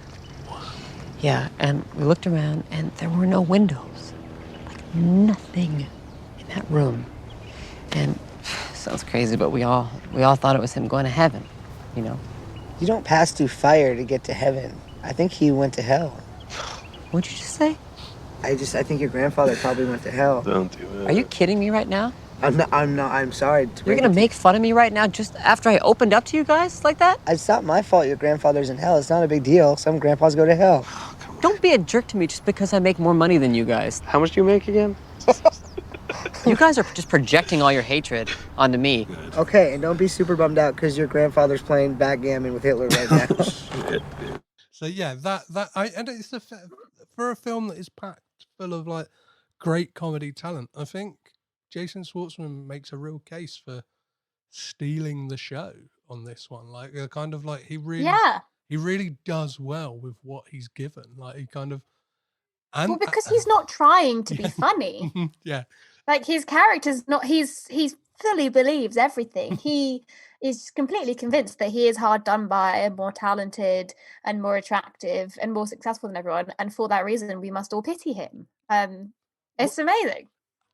Yeah, and we looked around, and there were no windows. Like, nothing in that room. And sounds crazy, but we all thought it was him going to heaven, you know? You don't pass through fire to get to heaven. I think he went to hell. What'd you just say? I think your grandfather probably went to hell. Don't do it. Are you kidding me right now? I'm sorry. You're gonna make fun of me right now just after I opened up to you guys like that? It's not my fault your grandfather's in hell. It's not a big deal. Some grandpas go to hell. Don't be a jerk to me just because I make more money than you guys. How much do you make again? You guys are just projecting all your hatred onto me. Okay, and don't be super bummed out because your grandfather's playing backgammon with Hitler right now. So yeah, and it's for a film that is packed full of like great comedy talent. I think Jason Schwartzman makes a real case for stealing the show on this one. Like kind of like he really does well with what he's given. Like he kind of because he's not trying to be funny. Yeah. Like his character's not. He's fully believes everything. He is completely convinced that he is hard done by and more talented and more attractive and more successful than everyone. And for that reason, we must all pity him. It's amazing.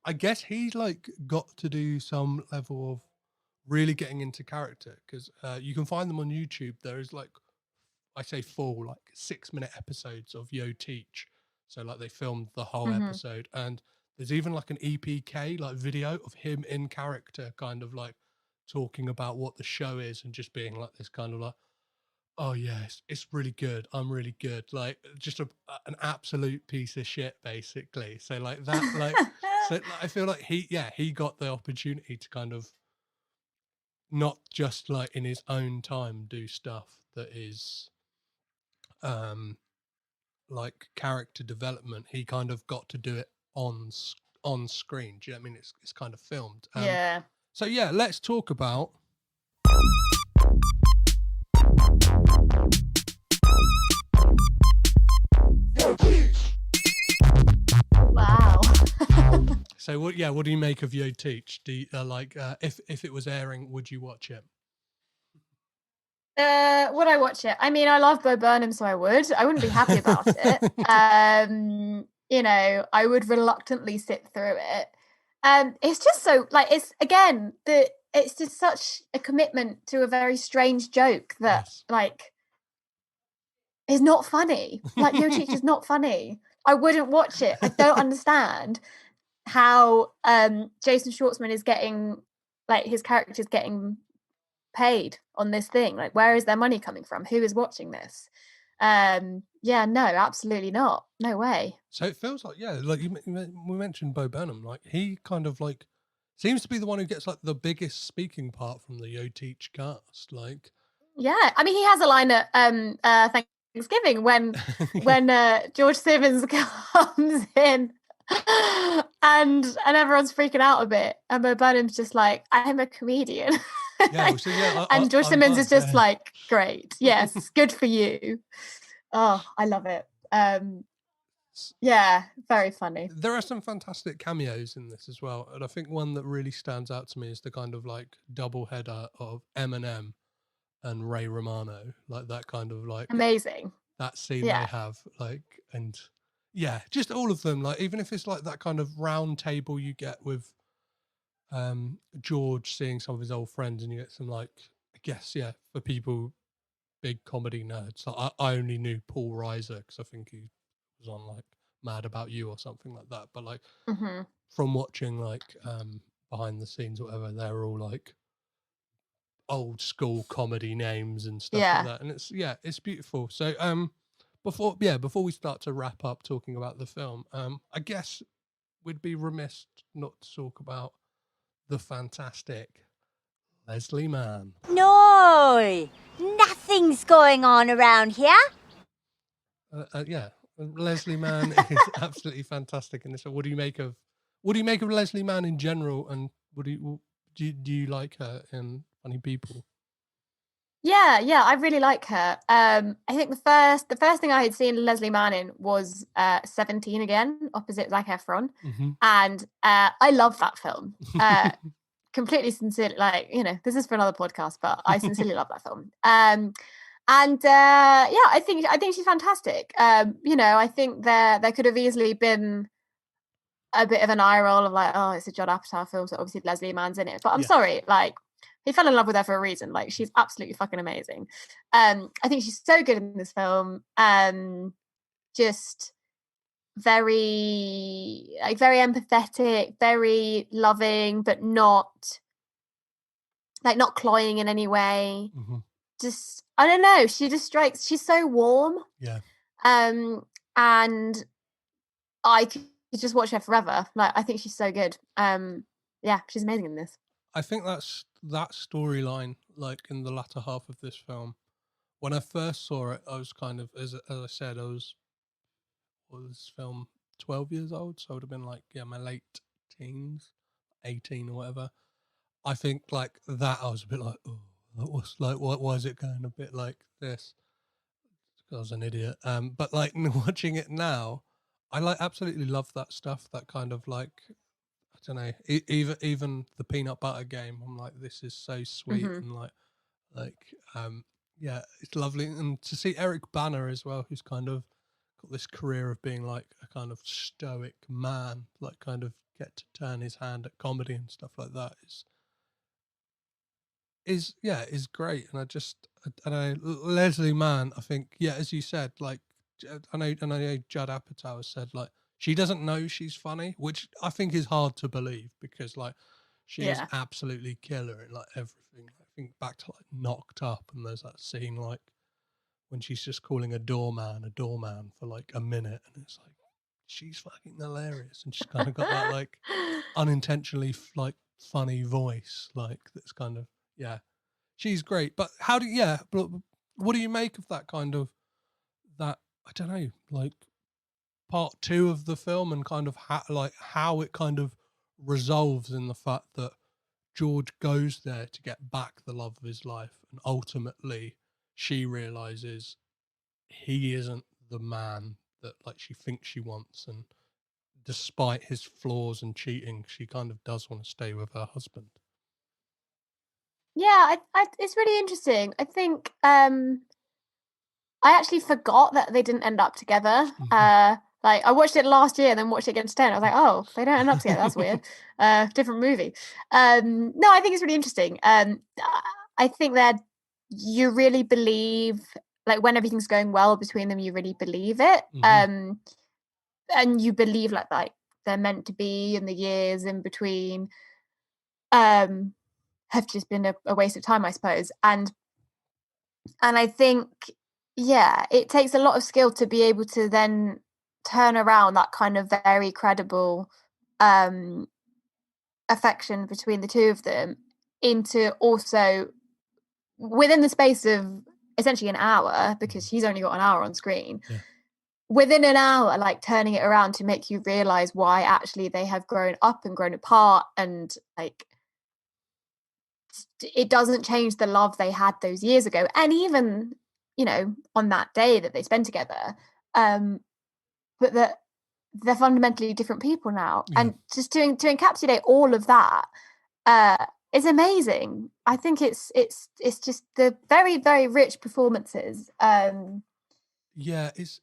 I guess he's like got to do some level of really getting into character because you can find them on YouTube. There is like, I say full like 6-minute episodes of Yo Teach. So like they filmed the whole episode, and there's even like an EPK like video of him in character, kind of like talking about what the show is and just being like this kind of like, oh yeah, it's really good. I'm really good. Like just an absolute piece of shit, basically. So like that, like, so I feel like he got the opportunity to kind of not just like in his own time do stuff that is, like character development. He kind of got to do it on screen. Do you know what I mean? It's kind of filmed. Yeah. So yeah, let's talk about Wow. So what do you make of Yo Teach? Do you, if it was airing, would you watch it? Would I watch it? I mean, I love Bo Burnham, so I would. I wouldn't be happy about it. You know, I would reluctantly sit through it. It's just so like it's just such a commitment to a very strange joke that like is not funny. Like Yo Teach is not funny. I wouldn't watch it. I don't understand how Jason Schwartzman is getting like his character's getting paid on this thing. Like where is their money coming from? Who is watching this? Yeah, no, absolutely not. No way. So it feels like, yeah, like we mentioned Bo Burnham, like he kind of like seems to be the one who gets like the biggest speaking part from the Yo Teach cast. Like, yeah, I mean, he has a line at Thanksgiving when George Simmons comes in and everyone's freaking out a bit, and Bo Burnham's just like, I'm a comedian. Yeah, so yeah, and George Simmons is just like, great, yes, good for you. Oh, I love it. Yeah, very funny. There are some fantastic cameos in this as well, and I think one that really stands out to me is the kind of like double header of Eminem and Ray Romano, like that kind of like amazing that scene they have, like, and yeah, just all of them, like even if it's like that kind of round table you get with George seeing some of his old friends, and you get some like, I guess, yeah, for people big comedy nerds, like I only knew Paul Reiser because I think he was on like Mad About You or something like that, but like from watching like behind the scenes or whatever, they're all like old school comedy names and stuff like that, and it's beautiful. So before we start to wrap up talking about the film, I guess we'd be remiss not to talk about the fantastic Leslie Mann. No, nothing's going on around here. Yeah, Leslie Mann is absolutely fantastic in this. What do you make of Leslie Mann in general, and what do you like her in Funny People? Yeah, I really like her. I think the first thing I had seen Leslie Mann in was 17 again, opposite Zac Efron, and I love that film. Completely sincerely, like, you know, this is for another podcast, but I sincerely love that film. I think she's fantastic. You know, I think there could have easily been a bit of an eye roll of like, oh, it's a Judd Apatow film, so obviously Leslie Mann's in it. But I'm sorry, like, he fell in love with her for a reason. Like, she's absolutely fucking amazing. I think she's so good in this film. Just very empathetic, very loving, but not cloying in any way. Mm-hmm. Just, I don't know, she just strikes, she's so warm. Yeah. And I could just watch her forever. Like, I think she's so good. Yeah, she's amazing in this. I think that's that storyline, like in the latter half of this film. When I first saw it, I was kind of, as I said, was this film 12 years old, so I would have been like, my late teens, 18 or whatever. I think like that, I was a bit like, oh, that was like, what was it going a bit like this? I was an idiot. But like watching it now, I like absolutely love that stuff. That kind of like, I don't know, even the peanut butter game. I'm like, this is so sweet and yeah, it's lovely. And to see Eric Bana as well, who's kind of got this career of being like a kind of stoic man, like kind of get to turn his hand at comedy and stuff like that is great. And I know Leslie Mann, I think, as you said, like I know Judd Apatow has said like she doesn't know she's funny, which I think is hard to believe because like she is absolutely killer in like everything. I think back to like Knocked Up, and there's that scene like when she's just calling a doorman for like a minute, and it's like she's fucking hilarious, and she's kind of got that like unintentionally like funny voice, like that's kind of she's great. But but what do you make of that kind of that, I don't know, like part 2 of the film, and kind of how it kind of resolves in the fact that George goes there to get back the love of his life, and ultimately she realizes he isn't the man that like she thinks she wants, and despite his flaws and cheating, she kind of does want to stay with her husband. Yeah, it's really interesting. I think I actually forgot that they didn't end up together. Like I watched it last year and then watched it again today, and I was like, oh, they don't end up together. That's weird. Different movie. No, I think it's really interesting. I think that you really believe, like when everything's going well between them, you really believe it. And you believe like they're meant to be, and the years in between have just been a waste of time, I suppose. And I think, it takes a lot of skill to be able to then turn around that kind of very credible affection between the two of them into also within the space of essentially an hour, because he's only got an hour on screen. Within an hour, like turning it around to make you realize why actually they have grown up and grown apart, and like it doesn't change the love they had those years ago, and even on that day that they spend together, but that they're fundamentally different people now. And just to encapsulate all of that is amazing. I think it's just the very, very rich performances. It's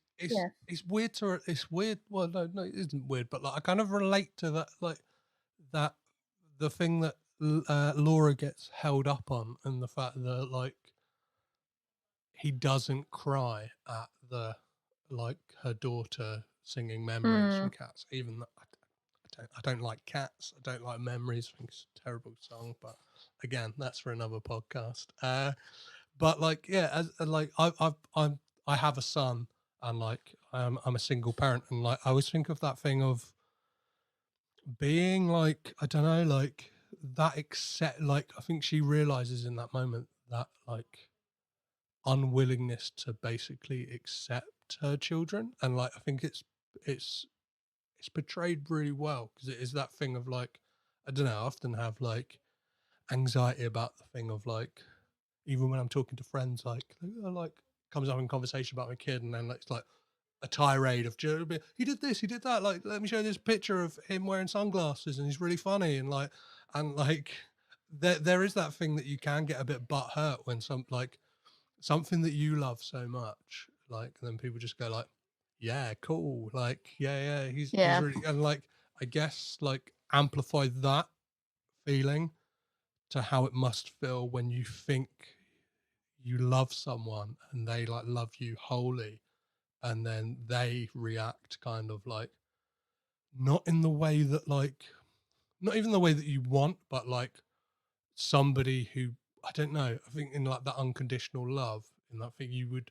weird it's weird. Well, no, it isn't weird, but like I kind of relate to that, like that the thing that Laura gets held up on, and the fact that like he doesn't cry at the like her daughter singing Memories from Cats, even though I don't like Cats, I don't like Memories, I think it's a terrible song, but again, that's for another podcast. But like as like I have a son, and like I'm a single parent, and like I always think of that thing of being like, I don't know, like that, except like I think she realizes in that moment that like unwillingness to basically accept her children, and like I think it's portrayed really well, because it is that thing of like, I don't know, I often have like anxiety about the thing of like, even when I'm talking to friends, like comes up in conversation about my kid, and then like, it's like a tirade of he did this, he did that, like let me show you this picture of him wearing sunglasses and he's really funny, and like there is that thing that you can get a bit butthurt when something that you love so much, like, and then people just go like, yeah, cool, like he's really, and like I guess like amplify that feeling to how it must feel when you think you love someone and they like love you wholly, and then they react kind of like not in the way that like not even the way that you want, but like somebody who I don't know. I think in like that unconditional love, and I think you would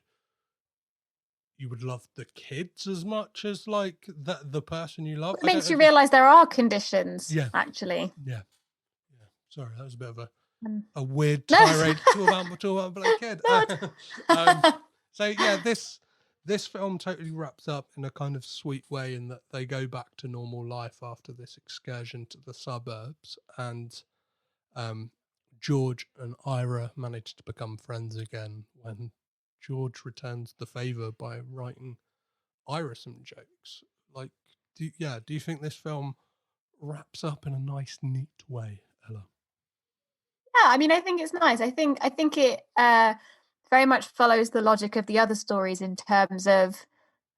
love the kids as much as like the person you love. It makes you realize there are conditions. Yeah, actually. Yeah. Sorry, that was a bit of a weird No. tirade to about Black Kid. So yeah, this film totally wraps up in a kind of sweet way in that they go back to normal life after this excursion to the suburbs, and George and Ira manage to become friends again when George returns the favor by writing Ira some jokes. Like, do you think this film wraps up in a nice, neat way, Ella? Yeah, I mean, I think it's nice. I think it very much follows the logic of the other stories in terms of,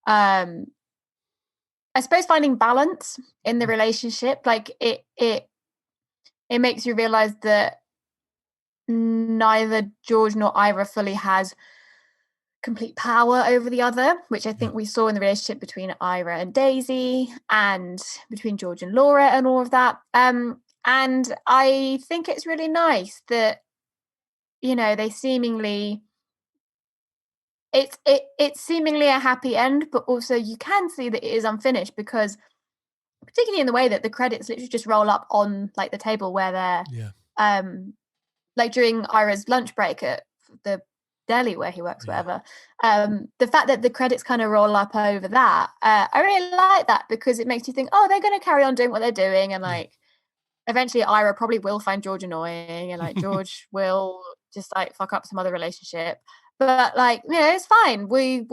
I suppose, finding balance in the relationship. Like it makes you realize that neither George nor Ira fully has complete power over the other, which I think we saw in the relationship between Ira and Daisy and between George and Laura and all of that. And I think it's really nice that, you know, they seemingly it's seemingly a happy end, but also you can see that it is unfinished, because particularly in the way that the credits literally just roll up on like the table where they're like during Ira's lunch break at the deli where he works, whatever. The fact that the credits kind of roll up over that, I really like that, because it makes you think, oh, they're going to carry on doing what they're doing, and like eventually Ira probably will find George annoying, and like George will just like fuck up some other relationship, but like, you know, it's fine. We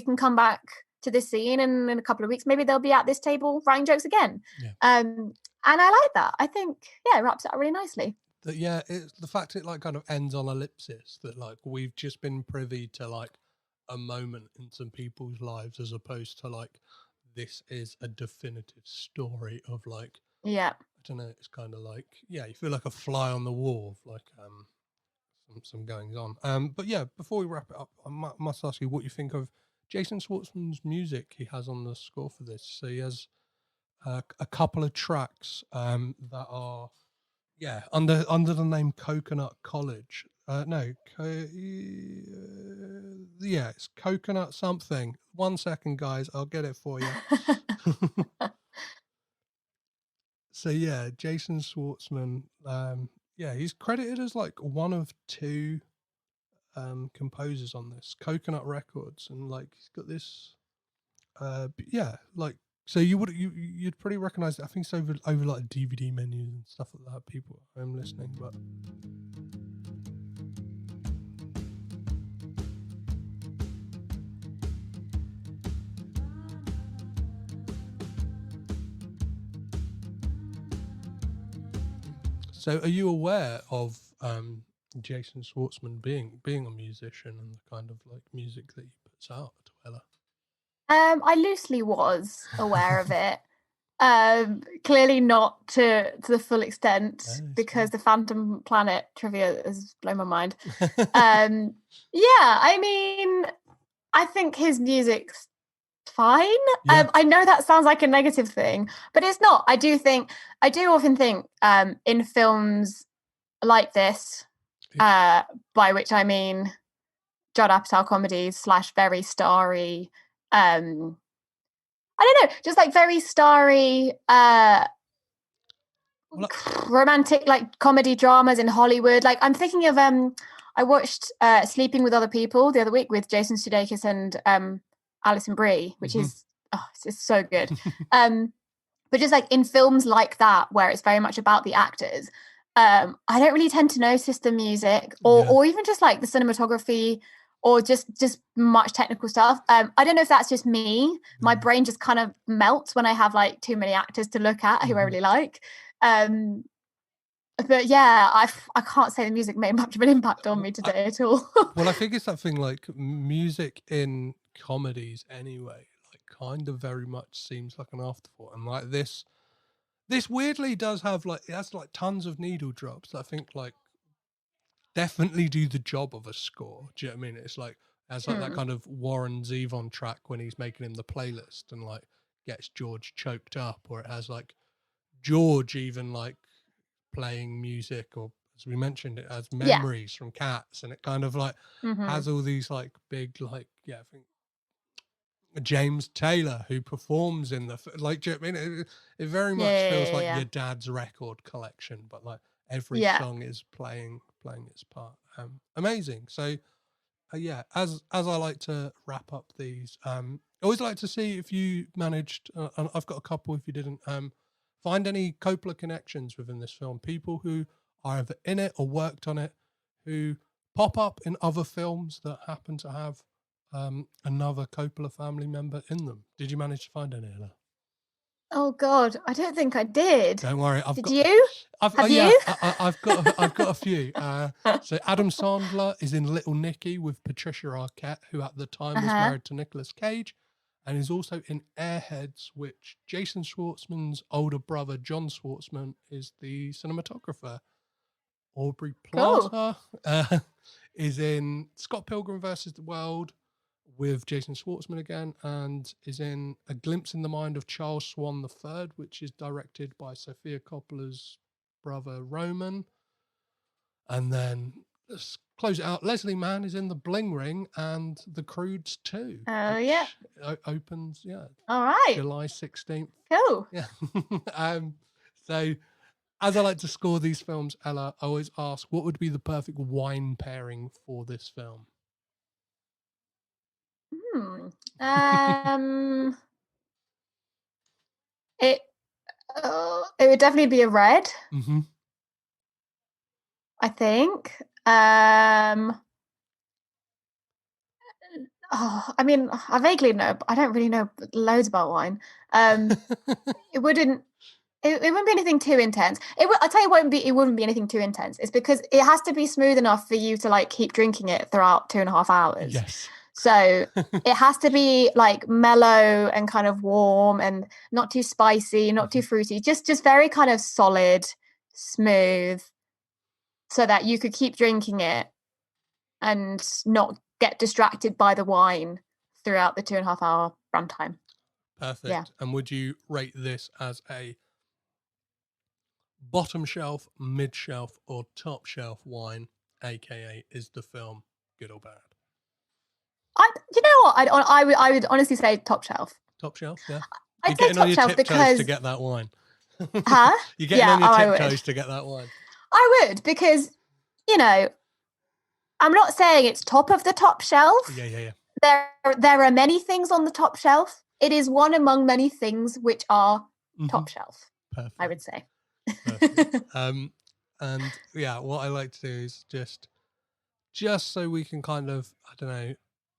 can come back to this scene, and in a couple of weeks maybe they'll be at this table writing jokes again. And I like that. I think it wraps it up really nicely. It's the fact it like kind of ends on ellipsis, that like we've just been privy to like a moment in some people's lives, as opposed to like this is a definitive story of like, I don't know, it's kind of like, you feel like a fly on the wall of like some goings on. But yeah, before we wrap it up, I must ask you what you think of Jason Schwartzman's music he has on the score for this. So he has a couple of tracks that are under the name Coconut College. It's Coconut something. 1 second, guys, I'll get it for you. So yeah, Jason Schwartzman, he's credited as like one of two composers on this Coconut Records, and like he's got this so you'd pretty recognize it. I think it's over like DVD menus and stuff like that. People I'm listening, but so are you aware of Jason Schwartzman being a musician and the kind of like music that he puts out, Ella? I loosely was aware of it. Clearly not to the full extent, because the Phantom Planet trivia has blown my mind. I mean, I think his music's fine. I know that sounds like a negative thing, but it's not. I do often think in films like this, by which I mean Judd Apatow comedies / very starry, I don't know, just like very starry romantic like comedy dramas in Hollywood. Like I'm thinking of I watched Sleeping with Other People the other week with Jason Sudeikis and Alison Brie, which is it's so good. But just like in films like that where it's very much about the actors, I don't really tend to notice the music or even just like the cinematography or just much technical stuff. I don't know if that's just me. My brain just kind of melts when I have like too many actors to look at who I really like. But yeah, I can't say the music made much of an impact on me today at all. Well, I think it's something like music in comedies anyway, like kind of very much seems like an afterthought. And like this weirdly does have like, it has like tons of needle drops that I think like definitely do the job of a score. Do you know what I mean? It's like Has like that kind of Warren Zevon track when he's making him the playlist and like gets George choked up, or it has like George even like playing music, or as we mentioned, it has memories from Cats, and it kind of like has all these like big like I think James Taylor who performs in the like. Do you know what I mean? It very much feels like your dad's record collection, but like every song is playing its part. Amazing. So as I like to wrap up these, I always like to see if you managed, and I've got a couple if you didn't, find any Coppola connections within this film, people who are either in it or worked on it, who pop up in other films that happen to have another Coppola family member in them. Did you manage to find any, Ella? Oh God, I don't think I did. Don't worry. Have you? I've got a few. So Adam Sandler is in Little Nicky with Patricia Arquette, who at the time was married to Nicolas Cage, and is also in Airheads, which Jason Schwartzman's older brother, John Schwartzman, is the cinematographer. Aubrey Plaza is in Scott Pilgrim vs. the World with Jason Schwartzman again, and is in A Glimpse in the Mind of Charles Swan III, which is directed by Sofia Coppola's brother Roman. And then let's close it out. Leslie Mann is in The Bling Ring and The Croods 2. Oh yeah. Opens all right, July 16th. Cool. Yeah. So as I like to score these films, Ella, I always ask, what would be the perfect wine pairing for this film? It would definitely be a red. I think. I mean, I vaguely know, but I don't really know loads about wine. It wouldn't be anything too intense. I'll tell you what, it wouldn't be anything too intense. It's because it has to be smooth enough for you to like keep drinking it throughout 2.5 hours. Yes. So it has to be like mellow and kind of warm and not too spicy, not too fruity, just very kind of solid, smooth, so that you could keep drinking it and not get distracted by the wine throughout the 2.5 hour runtime. Perfect. Yeah. And would you rate this as a bottom shelf, mid shelf, or top shelf wine, aka is the film good or bad? You know what? I would honestly say top shelf. Top shelf, yeah. I'd say top shelf because to get that wine. Huh? You're getting on your tiptoes to get that wine. I would, because I'm not saying it's top of the top shelf. Yeah. There are many things on the top shelf. It is one among many things which are top shelf. Perfect. I would say. Perfect. And yeah, what I like to do is just so we can kind of, I don't know.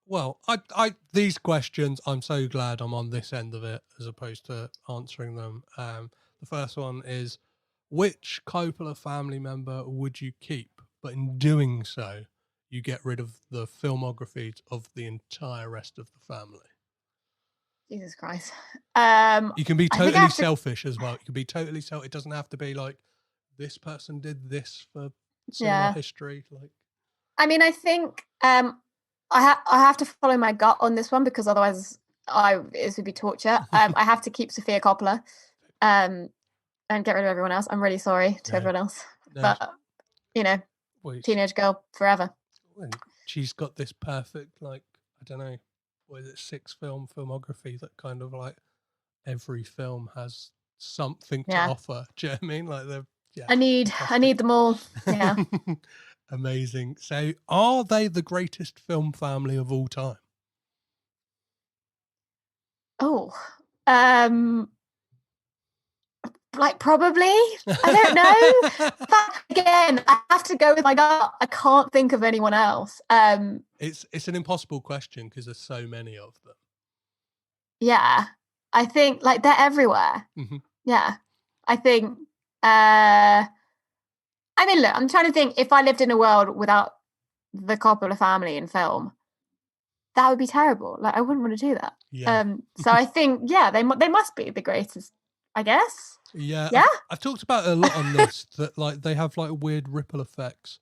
Well, I these questions, I'm so glad I'm on this end of it as opposed to answering them. The first one is, which Coppola family member would you keep? But in doing so, you get rid of the filmographies of the entire rest of the family. Jesus Christ. You can be totally selfish as well. You can be totally selfish. It doesn't have to be like, this person did this for cinema history. Like, I mean, I think I have to follow my gut on this one, because otherwise it would be torture. I have to keep Sofia Coppola and get rid of everyone else. I'm really sorry to everyone else. No. But, teenage girl forever. She's got this perfect, like, I don't know, what is it, 6-film filmography that kind of like every film has something to offer. Do you know what I mean? Like I need them all. Yeah. Amazing. So are they the greatest film family of all time? Oh, like probably. I don't know. But again, I have to go with my gut. I can't think of anyone else. It's an impossible question because there's so many of them. Yeah, I think like they're everywhere. Yeah, I think. I mean, look, I'm trying to think, if I lived in a world without the Coppola family in film, that would be terrible. Like, I wouldn't want to do that. Yeah. So I think, they must be the greatest, I guess. Yeah. Yeah. I've talked about it a lot on this, that like they have like weird ripple effects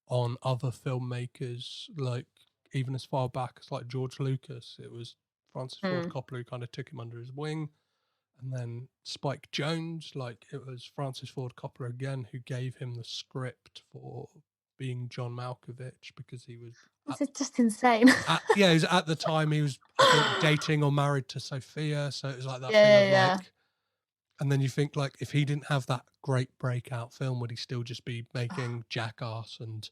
on other filmmakers, like even as far back as like George Lucas. It was Francis Ford Coppola who kind of took him under his wing. And then Spike Jonze, like it was Francis Ford Coppola again who gave him the script for being John Malkovich, because he was... This is just insane. He was at the time, he was, I think, dating or married to Sophia. So it was like that thing of like... And then you think, like, if he didn't have that great breakout film, would he still just be making Jackass and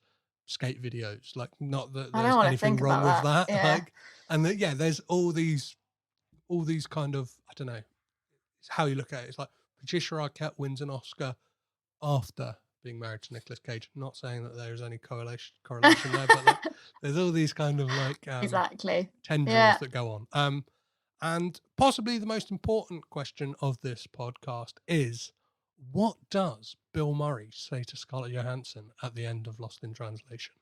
skate videos? Like, not that there's anything wrong with that. Yeah. Like, and there's all these kind of, I don't know, it's how you look at it. It's like Patricia Arquette wins an Oscar after being married to Nicolas Cage. I'm not saying that there's any correlation there, but like, there's all these kind of like exactly tendrils that go on. And possibly the most important question of this podcast is, what does Bill Murray say to Scarlett Johansson at the end of Lost in Translation?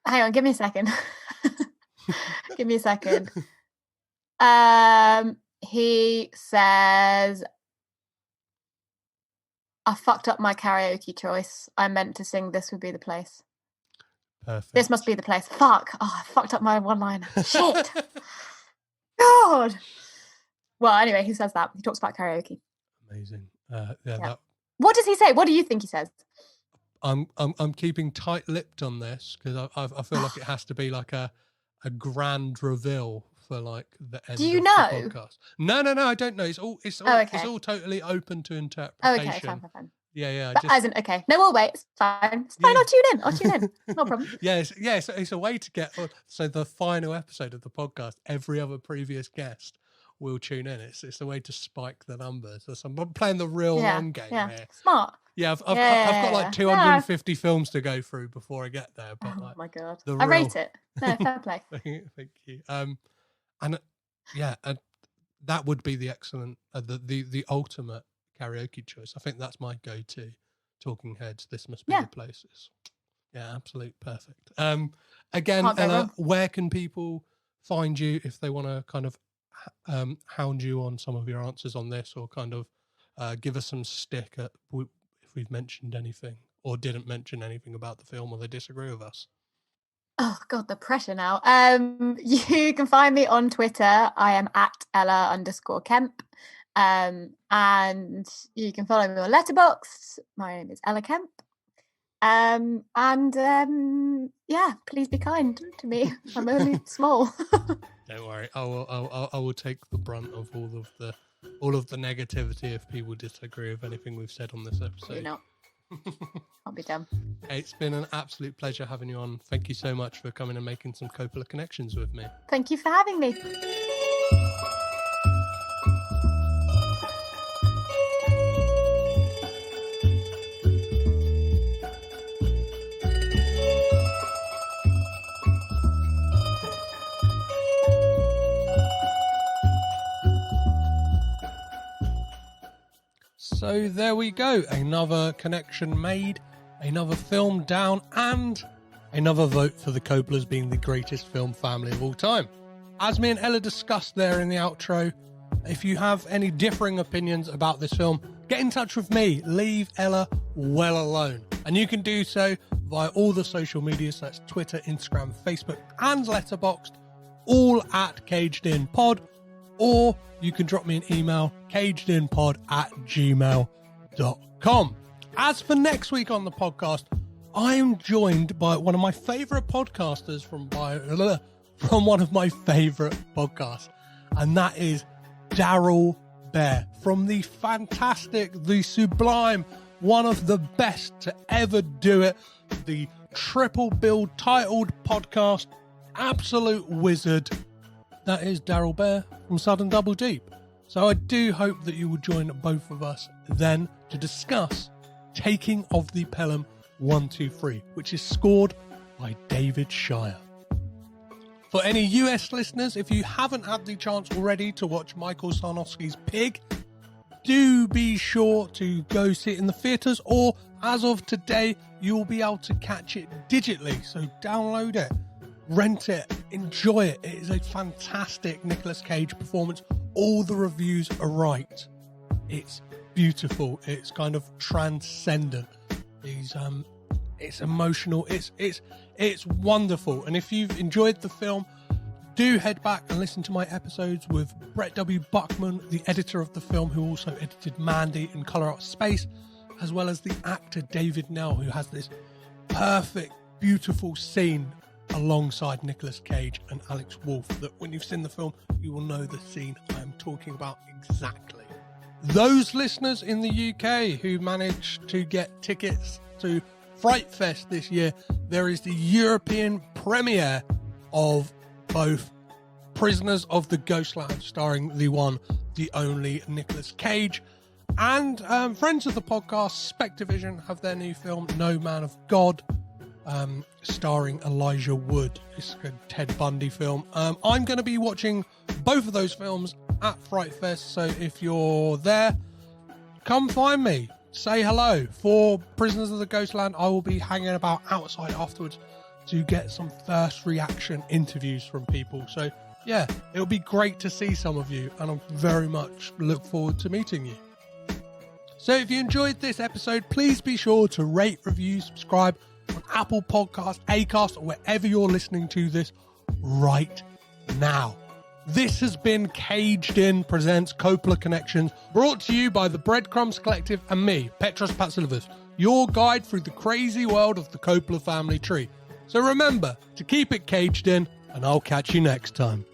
Hang on, give me a second. Give me a second. He says, I fucked up my karaoke choice. I meant to sing This Would Be the Place. Perfect. This must be the place. Fuck. Oh, I fucked up my one-liner. Shit. God. Well, anyway, he says that. He talks about karaoke. Amazing. What does he say? What do you think he says? I'm keeping tight-lipped on this because I feel like it has to be like a grand reveal for like the end. Do you of know? The podcast. No, I don't know. It's all totally open to interpretation. Oh, okay, fine. Yeah. That isn't okay. No, we'll wait. It's fine. It's fine. Yeah. I'll tune in. No problem. It's a way to get. So the final episode of the podcast, every other previous guest will tune in. It's a way to spike the numbers. So I'm playing the real long game here. Smart. Yeah, I've got like 250 films to go through before I get there. But oh my God, I rate it. No, fair play. Thank you. And that would be the excellent, the ultimate karaoke choice. I think that's my go-to. Talking Heads, This Must Be the Places. Yeah, absolute perfect. Again, Ella, where can people find you if they want to kind of hound you on some of your answers on this, or kind of give us some stick at if we've mentioned anything or didn't mention anything about the film, or they disagree with us? Oh God, the pressure now. You can find me on Twitter. I am at Ella_Kemp. And you can follow me on Letterboxd. My name is Ella Kemp. Please be kind to me. I'm only small. Don't worry. I will take the brunt of all of the negativity if people disagree with anything we've said on this episode. You're not. I'll be done. It's been an absolute pleasure having you on. Thank you so much for coming and making some Coppola connections with me. Thank you for having me. So there we go. Another connection made, another film down, and another vote for the Coppolas being the greatest film family of all time. As me and Ella discussed there in the outro, if you have any differing opinions about this film, get in touch with me. Leave Ella well alone. And you can do so via all the social medias, so that's Twitter, Instagram, Facebook, and Letterboxd, all at Caged In Pod. Or you can drop me an email, cagedinpod@gmail.com. As for next week on the podcast, I am joined by one of my favourite podcasters from one of my favourite podcasts, and that is Daryl Bear from the fantastic, the sublime, one of the best to ever do it, the triple bill titled podcast, Absolute Wizard. That is Daryl Bear from Sudden Double Deep. So I do hope that you will join both of us then to discuss Taking of the Pelham 123, which is scored by David Shire. For any US listeners, if you haven't had the chance already to watch Michael Sarnowski's Pig, do be sure to go see it in the theatres, or as of today, you'll be able to catch it digitally. So download it, rent it, enjoy it. It is a fantastic Nicolas Cage performance. All the reviews are right. It's beautiful. It's kind of transcendent. It's emotional. It's wonderful. And if you've enjoyed the film, do head back and listen to my episodes with Brett W. Buckman, the editor of the film, who also edited Mandy and Colour Out Space, as well as the actor David Nell, who has this perfect, beautiful scene alongside Nicolas Cage and Alex Wolff, that when you've seen the film, you will know the scene I am talking about exactly. Those listeners in the UK who managed to get tickets to Fright Fest this year, there is the European premiere of both Prisoners of the Ghostland, starring the one, the only Nicolas Cage, and friends of the podcast, Spectavision, have their new film, No Man of God, starring Elijah Wood. It's a Ted Bundy film. I'm going to be watching both of those films at Fright Fest, so if you're there, come find me. Say hello. For Prisoners of the Ghostland, I will be hanging about outside afterwards to get some first reaction interviews from people. So yeah, it'll be great to see some of you, and I very much look forward to meeting you. So if you enjoyed this episode, please be sure to rate, review, subscribe on Apple Podcasts, Acast, or wherever you're listening to this right now. This has been Caged In presents Coppola Connections, brought to you by the Breadcrumbs Collective and me, Petros Patsilivas, your guide through the crazy world of the Coppola family tree. So remember to keep it caged in, and I'll catch you next time.